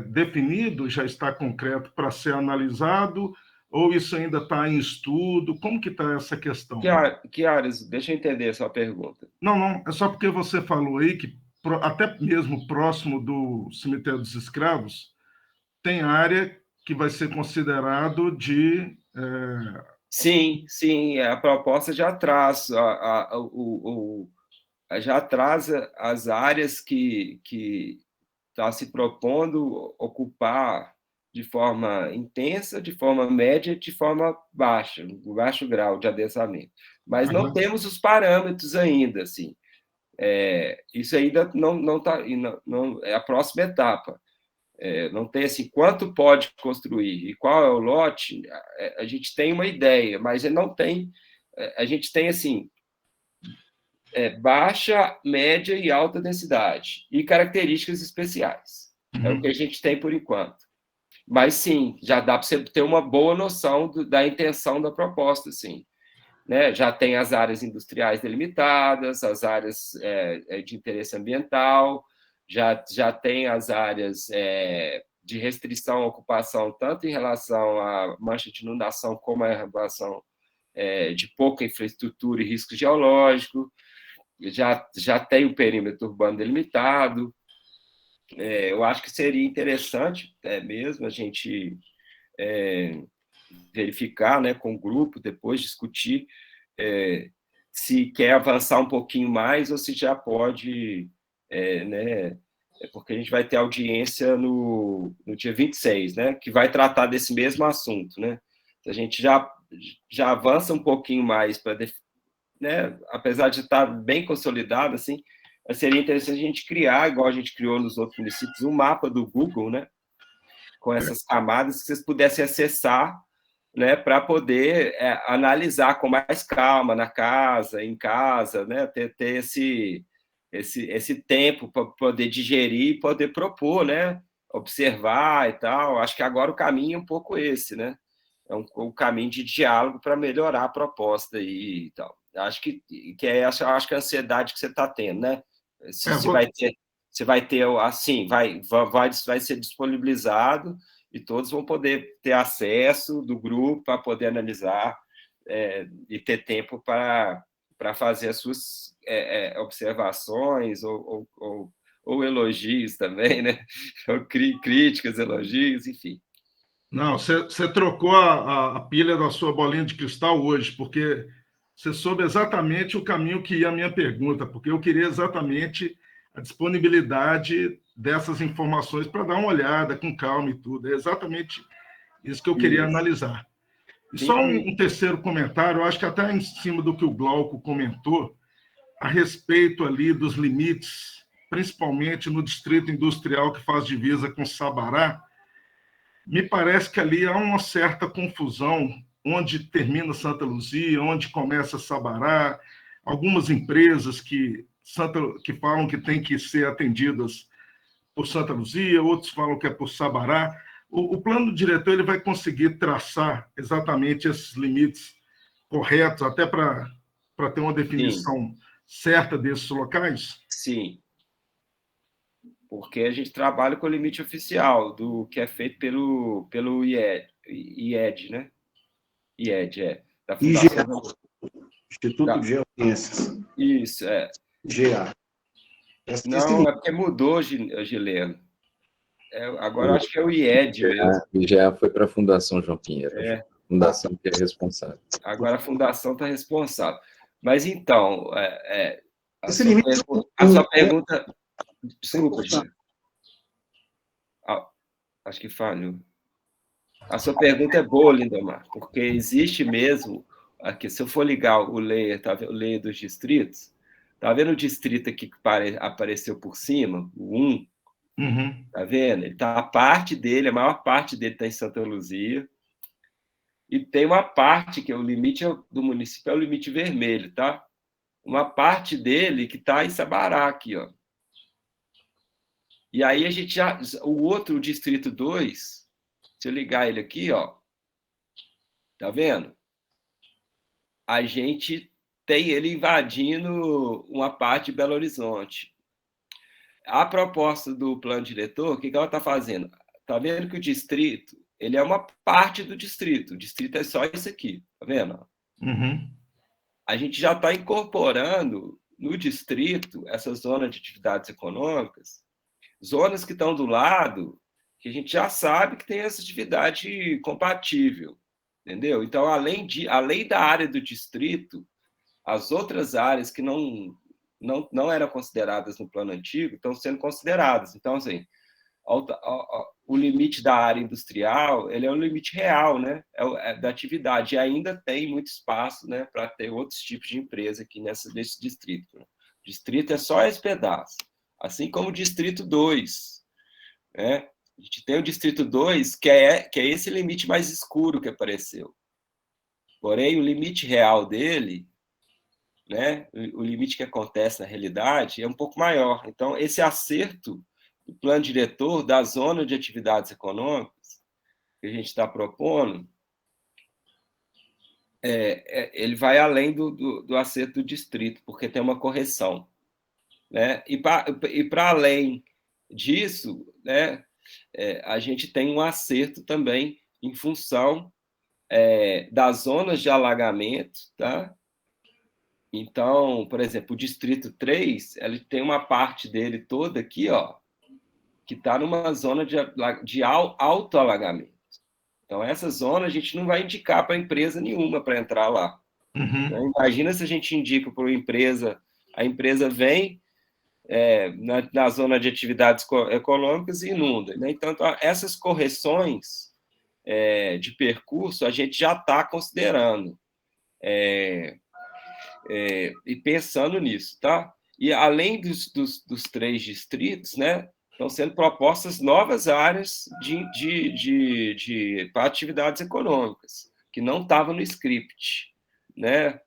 definido, já está concreto para ser analisado, ou isso ainda está em estudo? Como que está essa questão? Que áreas? Deixa eu entender a sua pergunta. Não, é só porque você falou aí que até mesmo próximo do cemitério dos escravos tem área que vai ser considerado de... Sim, a proposta já traz, já traz as áreas que está se propondo ocupar de forma intensa, de forma média, de forma baixa, um baixo grau de adensamento. Mas não temos os parâmetros ainda, assim. Isso ainda não está, é a próxima etapa. Não tem assim, quanto pode construir e qual é o lote, a gente tem uma ideia, mas não tem, a gente tem assim, baixa, média e alta densidade, e características especiais. É o que a gente tem por enquanto. Mas, sim, já dá para você ter uma boa noção da intenção da proposta, sim. Né? Já tem as áreas industriais delimitadas, as áreas de interesse ambiental, já tem as áreas de restrição à ocupação, tanto em relação à mancha de inundação, como em relação de pouca infraestrutura e risco geológico, já tem o perímetro urbano delimitado. Eu acho que seria interessante mesmo a gente verificar, né, com o grupo, depois discutir se quer avançar um pouquinho mais ou se já pode, né, porque a gente vai ter audiência no dia 26, né, que vai tratar desse mesmo assunto, né? A gente já avança um pouquinho mais para, né, apesar de estar bem consolidado, assim, seria interessante a gente criar, igual a gente criou nos outros municípios, um mapa do Google, né, com essas camadas que vocês pudessem acessar, né, para poder analisar com mais calma na casa, em casa, né, ter esse tempo para poder digerir e poder propor, né, observar e tal. Acho que agora o caminho é um pouco esse, né, um caminho de diálogo para melhorar a proposta e tal. Acho que acho que a ansiedade que você está tendo, né, se vai ter assim, vai ser disponibilizado e todos vão poder ter acesso do grupo para poder analisar e ter tempo para fazer as suas observações ou elogios também, né? Ou críticas, elogios, enfim. Não, você trocou a pilha da sua bolinha de cristal hoje, porque você soube exatamente o caminho que ia a minha pergunta, porque eu queria exatamente a disponibilidade dessas informações para dar uma olhada com calma e tudo. É exatamente isso que eu queria analisar. E só um terceiro comentário, eu acho que até em cima do que o Glauco comentou, a respeito ali dos limites, principalmente no distrito industrial que faz divisa com Sabará, me parece que ali há uma certa confusão, onde termina Santa Luzia, onde começa Sabará, algumas empresas que falam que têm que ser atendidas por Santa Luzia, outros falam que é por Sabará. O plano diretor ele vai conseguir traçar exatamente esses limites corretos, até para ter uma definição certa desses locais? Sim. Porque a gente trabalha com o limite oficial, que é feito pelo IED, né? IED, da Fundação... Instituto de Geociências. Isso, GA. Não, é porque mudou, Gileno. Agora acho que é o IED mesmo. O IGA foi para a Fundação João Pinheiro. A Fundação que é responsável. Agora a Fundação está responsável. Mas então, a sua pergunta... Desculpa, Gileno. Acho que falhou. A sua pergunta é boa, Lindomar, porque existe mesmo, aqui, se eu for ligar o layer, tá, o layer dos distritos, Tá vendo o distrito aqui que apareceu por cima? O 1? Uhum. Tá vendo? Ele tá, a parte dele, a maior parte dele está em Santa Luzia. E tem uma parte que é o limite do município, é o limite vermelho, tá? Uma parte dele que está em Sabará, aqui, ó. E aí a gente já... O outro, o distrito 2, se eu ligar ele aqui, ó, tá vendo? A gente tem ele invadindo uma parte de Belo Horizonte. A proposta do plano diretor, o que ela está fazendo? Está vendo que o distrito, ele é uma parte do distrito. O distrito é só isso aqui, tá vendo? Uhum. A gente já está incorporando no distrito essa zona de atividades econômicas, zonas que estão do lado, que a gente já sabe que tem essa atividade compatível, entendeu? Então, além da área do distrito, as outras áreas que não eram consideradas no plano antigo estão sendo consideradas. Então, assim, o limite da área industrial, ele é um limite real, né? É da atividade. E ainda tem muito espaço, né, para ter outros tipos de empresa aqui nesse distrito. Né? O distrito é só esse pedaço. Assim como o distrito 2. Né? A gente tem o distrito 2, que é esse limite mais escuro que apareceu. Porém, o limite real dele, né, o limite que acontece na realidade, é um pouco maior. Então, esse acerto do plano diretor da zona de atividades econômicas que a gente está propondo, ele vai além do acerto do distrito, porque tem uma correção. Né? E para além disso, né, a gente tem um acerto também em função das zonas de alagamento, tá? Então, por exemplo, o Distrito 3, ele tem uma parte dele toda aqui, ó, que está numa zona de alto alagamento. Então, essa zona a gente não vai indicar para empresa nenhuma para entrar lá. Uhum. Imagina se a gente indica para uma empresa, a empresa vem na zona de atividades econômicas e inunda. Né? Então, essas correções de percurso a gente já está considerando. E pensando nisso, tá? E além dos 3 distritos, né, estão sendo propostas novas áreas para atividades econômicas, que não estavam no script, né?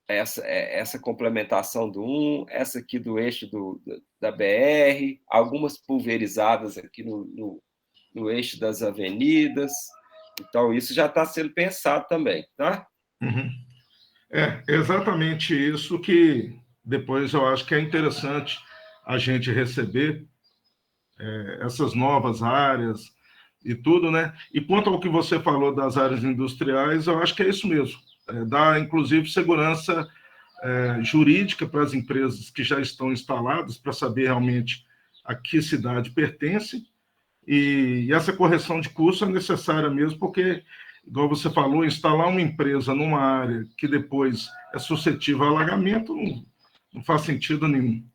Essa complementação do 1, essa aqui do eixo da BR, algumas pulverizadas aqui no eixo das avenidas. Então, isso já está sendo pensado também, tá? Uhum. É exatamente isso que depois eu acho que é interessante a gente receber essas novas áreas e tudo, né? E quanto ao que você falou das áreas industriais, eu acho que é isso mesmo. Dá, inclusive, segurança jurídica para as empresas que já estão instaladas, para saber realmente a que cidade pertence. E essa correção de custo é necessária mesmo, porque, igual você falou, instalar uma empresa numa área que depois é suscetível a alagamento não faz sentido nenhum.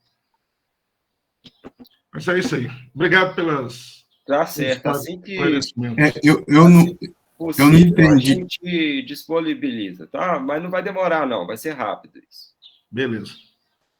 Mas é isso aí. Obrigado pelas... Tá certo. Assim que eu não entendi. A gente disponibiliza, tá? Mas não vai demorar, não. Vai ser rápido isso. Beleza.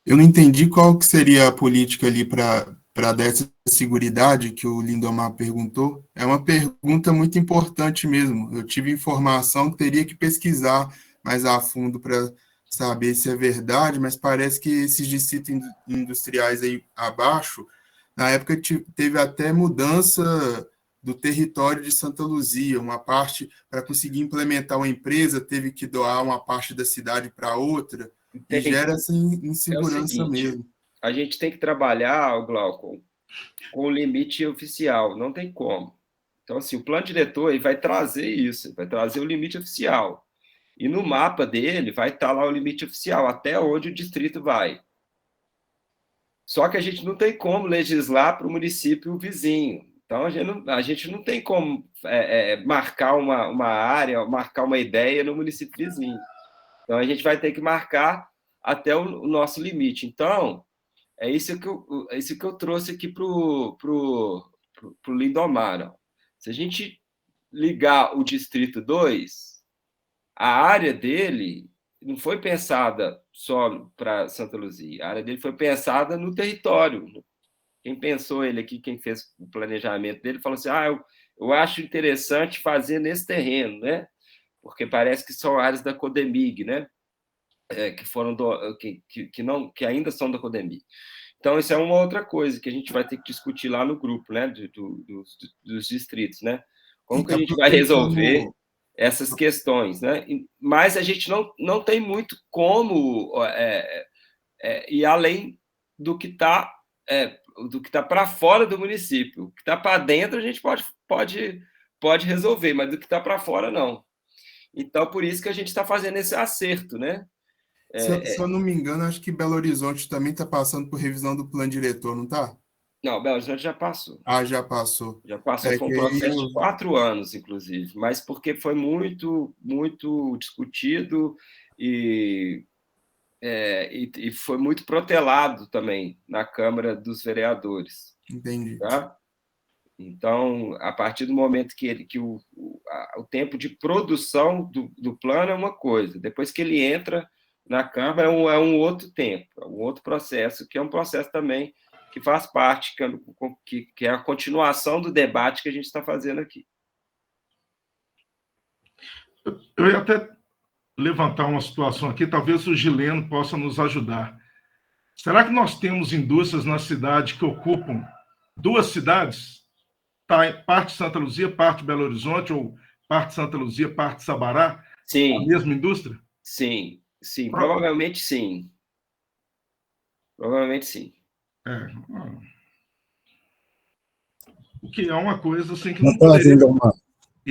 Eu não entendi qual que seria a política ali para dar essa seguridade que o Lindomar perguntou. É uma pergunta muito importante mesmo. Eu tive informação que teria que pesquisar mais a fundo para saber se é verdade, mas parece que esses distritos industriais aí abaixo, na época teve até mudança do território de Santa Luzia, uma parte, para conseguir implementar uma empresa, teve que doar uma parte da cidade para outra, e gera essa insegurança mesmo. A gente tem que trabalhar, Glaucon, com o limite oficial, não tem como. Então, assim, o plano diretor ele vai trazer isso, vai trazer o limite oficial. E no mapa dele vai estar lá o limite oficial, até onde o distrito vai. Só que a gente não tem como legislar para o município vizinho. Então, a gente não tem como marcar uma área, marcar uma ideia no município vizinho. Então, a gente vai ter que marcar até o nosso limite. Então, é isso que eu trouxe aqui para o Lindomar. Se a gente ligar o Distrito 2, a área dele não foi pensada só para Santa Luzia, a área dele foi pensada no território. Quem pensou ele aqui, quem fez o planejamento dele, falou assim, eu acho interessante fazer nesse terreno, né? Porque parece que são áreas da Codemig, né? Que foram que ainda são da Codemig. Então, isso é uma outra coisa que a gente vai ter que discutir lá no grupo, né? Dos distritos, né? Como que a gente vai resolver essas questões, né? Mas a gente não tem muito como ir além do que está para fora do município. O que está para dentro a gente pode resolver, mas do que está para fora, não. Então, por isso que a gente está fazendo esse acerto, né? Se eu não me engano, acho que Belo Horizonte também está passando por revisão do plano diretor, não está? Não, Belo Horizonte já passou. Já passou. Já passou, foi um processo de 4 anos, inclusive, mas porque foi muito, muito discutido e foi muito protelado também na Câmara dos Vereadores. Entendi. Tá? Então, a partir do momento que o tempo de produção do plano é uma coisa, depois que ele entra na Câmara é um outro tempo, é um outro processo, que é um processo também que faz parte, que é a continuação do debate que a gente está fazendo aqui. Eu ia até levantar uma situação aqui, talvez o Gileno possa nos ajudar. Será que nós temos indústrias na cidade que ocupam 2 cidades? Parte de Santa Luzia, parte de Belo Horizonte, ou parte de Santa Luzia, parte de Sabará? Sim. A mesma indústria? Sim, provavelmente sim. Provavelmente sim. O que é uma coisa assim que não poderia...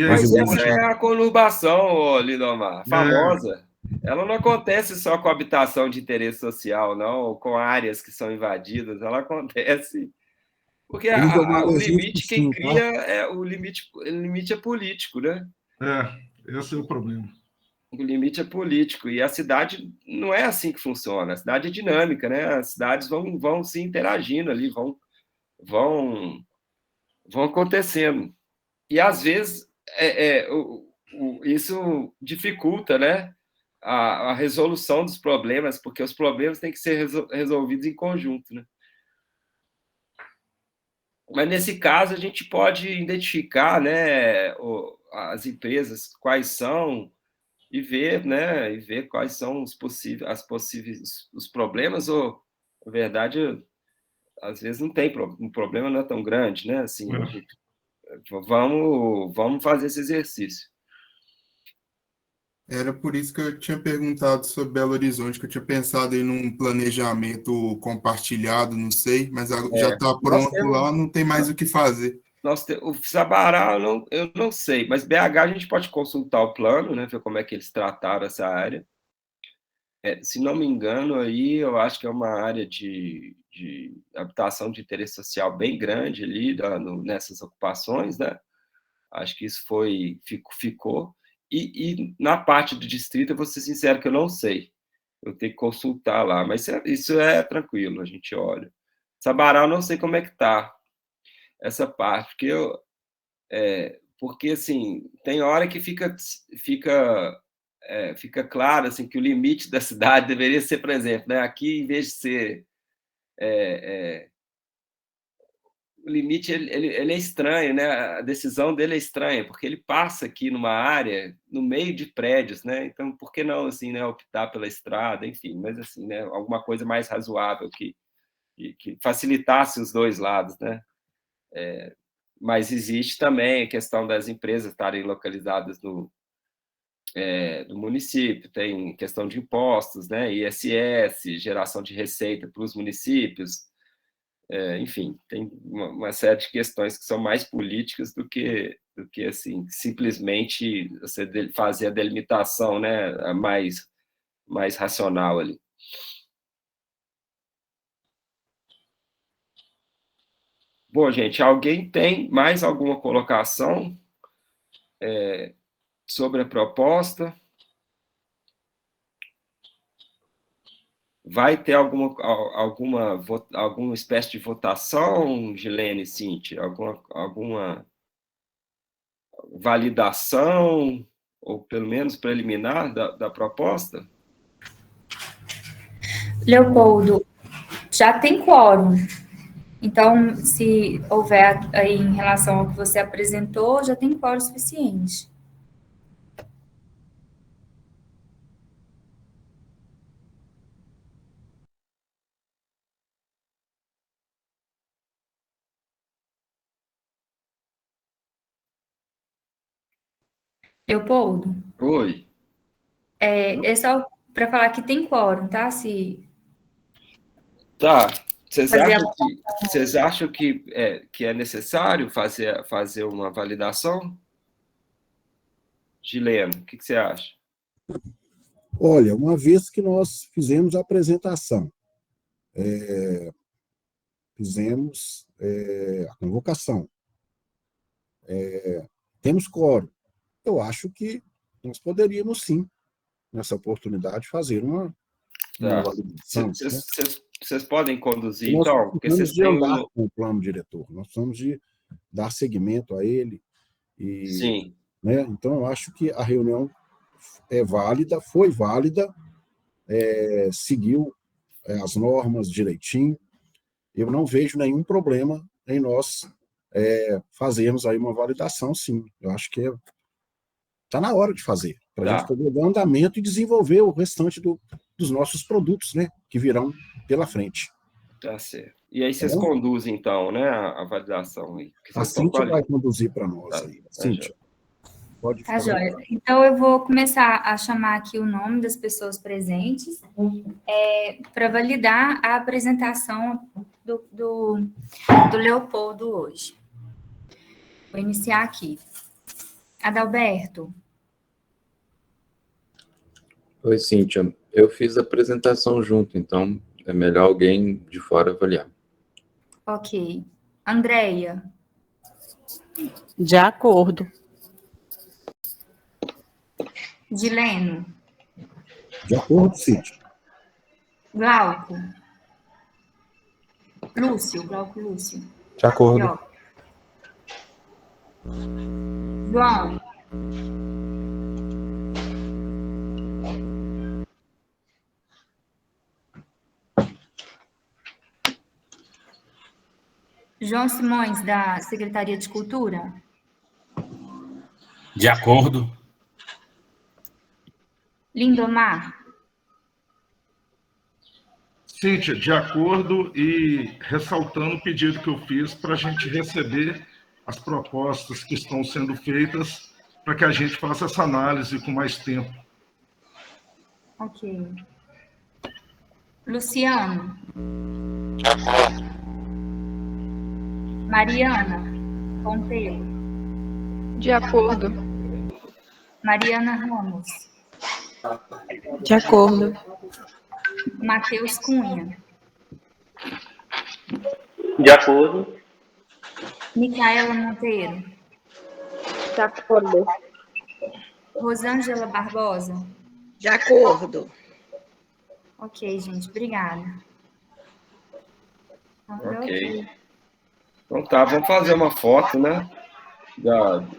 Mas essa é a conurbação, Lindomar, famosa. Ela não acontece só com habitação de interesse social, não, ou com áreas que são invadidas, ela acontece... Porque o limite, quem cria, o limite é político, né? Esse é o problema. O limite é político, e a cidade não é assim que funciona, a cidade é dinâmica, né? As cidades vão se interagindo ali, vão acontecendo. E, às vezes, isso dificulta, né, a resolução dos problemas, porque os problemas têm que ser resolvidos em conjunto, né? Mas, nesse caso, a gente pode identificar, né, as empresas, quais são, e ver, né, quais são os possíveis problemas, ou, na verdade, às vezes não tem um problema, não é tão grande, né? Assim, vamos fazer esse exercício. Era por isso que eu tinha perguntado sobre Belo Horizonte, que eu tinha pensado em um planejamento compartilhado, não sei, mas já está pronto lá, não tem mais o que fazer. O Sabará, eu não sei, mas BH a gente pode consultar o plano, né, ver como é que eles trataram essa área. Se não me engano, aí eu acho que é uma área de habitação de interesse social bem grande ali nessas ocupações, né? Acho que isso ficou. E na parte do distrito, eu vou ser sincero que eu não sei. Eu tenho que consultar lá, mas isso é tranquilo, a gente olha. Sabará, eu não sei como é que está essa parte, porque assim, tem hora que fica claro assim, que o limite da cidade deveria ser, por exemplo, né? Aqui, em vez de ser... o limite ele é estranho, né? A decisão dele é estranha, porque ele passa aqui numa área, no meio de prédios, né? Então, por que não assim, né, optar pela estrada, enfim, mas assim, né, alguma coisa mais razoável que facilitasse os dois lados, né? Mas existe também a questão das empresas estarem localizadas no município, tem questão de impostos, né? ISS, geração de receita para os municípios, enfim, tem uma série de questões que são mais políticas do que assim, simplesmente você fazer a delimitação, né, mais racional ali. Bom, gente, alguém tem mais alguma colocação sobre a proposta? Vai ter alguma espécie de votação, Gilene e Cíntia? Alguma validação, ou pelo menos preliminar, da proposta? Leopoldo, já tem quórum. Então, se houver aí em relação ao que você apresentou, já tem quórum suficiente. Leopoldo, Oi. é só para falar que tem quórum, tá? Tá. Vocês Fazer acham que é necessário fazer uma validação? Gileno, o que você acha? Olha, uma vez que nós fizemos a apresentação, fizemos a convocação, temos quórum, eu acho que nós poderíamos, sim, nessa oportunidade, fazer uma validação. Vocês podem conduzir, nós então? Porque precisamos vocês de têm andar com o plano diretor, nós precisamos de dar seguimento a ele. Sim. Né? Então, eu acho que a reunião é válida, foi válida, seguiu as normas direitinho. Eu não vejo nenhum problema em nós fazermos aí uma validação, sim. Eu acho que está na hora de fazer, para a gente poder dar andamento e desenvolver o restante dos nossos produtos, né, que virão pela frente. Tá certo. E aí vocês conduzem, então, né, a validação aí? A Cíntia vai conduzir para nós aí. Cíntia, pode falar. Tá, joia. Então, eu vou começar a chamar aqui o nome das pessoas presentes para validar a apresentação do Leopoldo hoje. Vou iniciar aqui. Adalberto. Oi, Cíntia. Eu fiz a apresentação junto, então é melhor alguém de fora avaliar. Ok. Andréia. De acordo. Gileno. De acordo, Cíntia. Glauco. Glauco Lúcio. De acordo. João. João Simões, da Secretaria de Cultura. De acordo. Lindomar. Cíntia, de acordo, e ressaltando o pedido que eu fiz para a gente receber as propostas que estão sendo feitas para que a gente faça essa análise com mais tempo. Ok. Luciano. De acordo. Mariana Pontelo. De acordo. Mariana Ramos. De acordo. Matheus Cunha. De acordo. Micaela Monteiro. De acordo. Rosângela Barbosa. De acordo. Ok, gente, obrigada. Ok. Então tá, vamos fazer uma foto, né?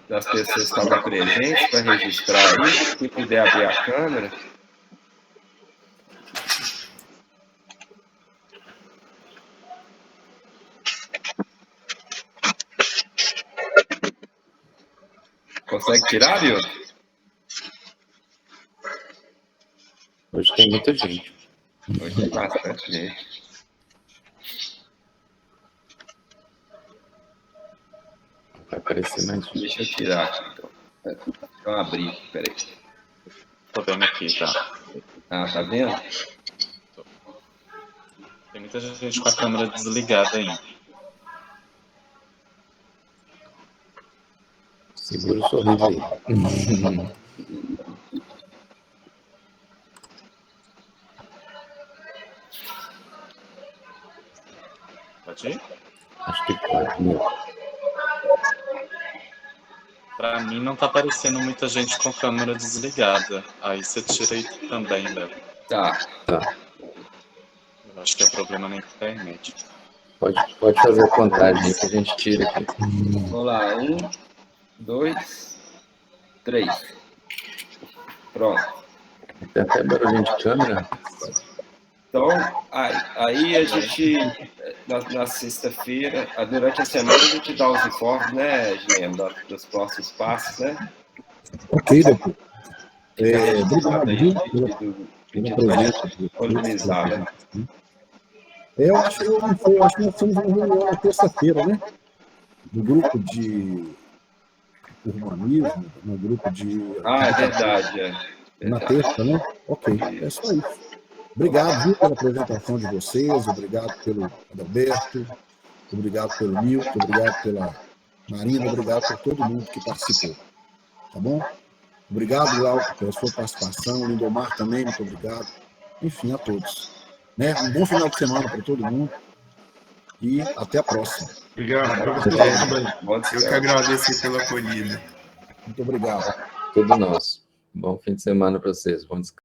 Das pessoas que estavam presentes para registrar aí. Quem puder abrir a câmera. Consegue tirar, viu? Hoje tem muita gente. Hoje tem bastante gente. Vai aparecer mais gente. Deixa eu tirar aqui, então. Deixa eu abrir, peraí. Tô vendo aqui, tá? Ah, tá vendo? Tem muita gente com a câmera desligada ainda. Segura o sorriso aí. Pode ir? Acho que pode, meu. Pra mim não tá aparecendo muita gente com câmera desligada. Aí você tira aí também, né? Tá. Eu acho que é problema na internet. Pode fazer a contagem que a gente tira aqui. Vamos lá. 1, 2, 3. Pronto. Tem até barulhinho de câmera. Então, aí a gente, na sexta-feira, durante a semana, a gente dá os informes, né, Ginem, dos próximos passos, né? Ok, doutor. Obrigado aí pela presença. organizada. Eu acho que nós temos uma reunião na terça-feira, né? Do grupo de urbanismo, no grupo de... É verdade, Na terça, né? Ok, é só isso. Obrigado, viu, pela apresentação de vocês, obrigado pelo Adalberto, obrigado pelo Milton, obrigado pela Marina, obrigado por todo mundo que participou. Tá bom? Obrigado, Glauco, pela sua participação, Lindomar também, muito obrigado. Enfim, a todos. Né? Um bom final de semana para todo mundo e até a próxima. Obrigado. Eu que agradeço pela acolhida. Muito obrigado. Tudo nosso. Bom fim de semana para vocês. Bom descanso.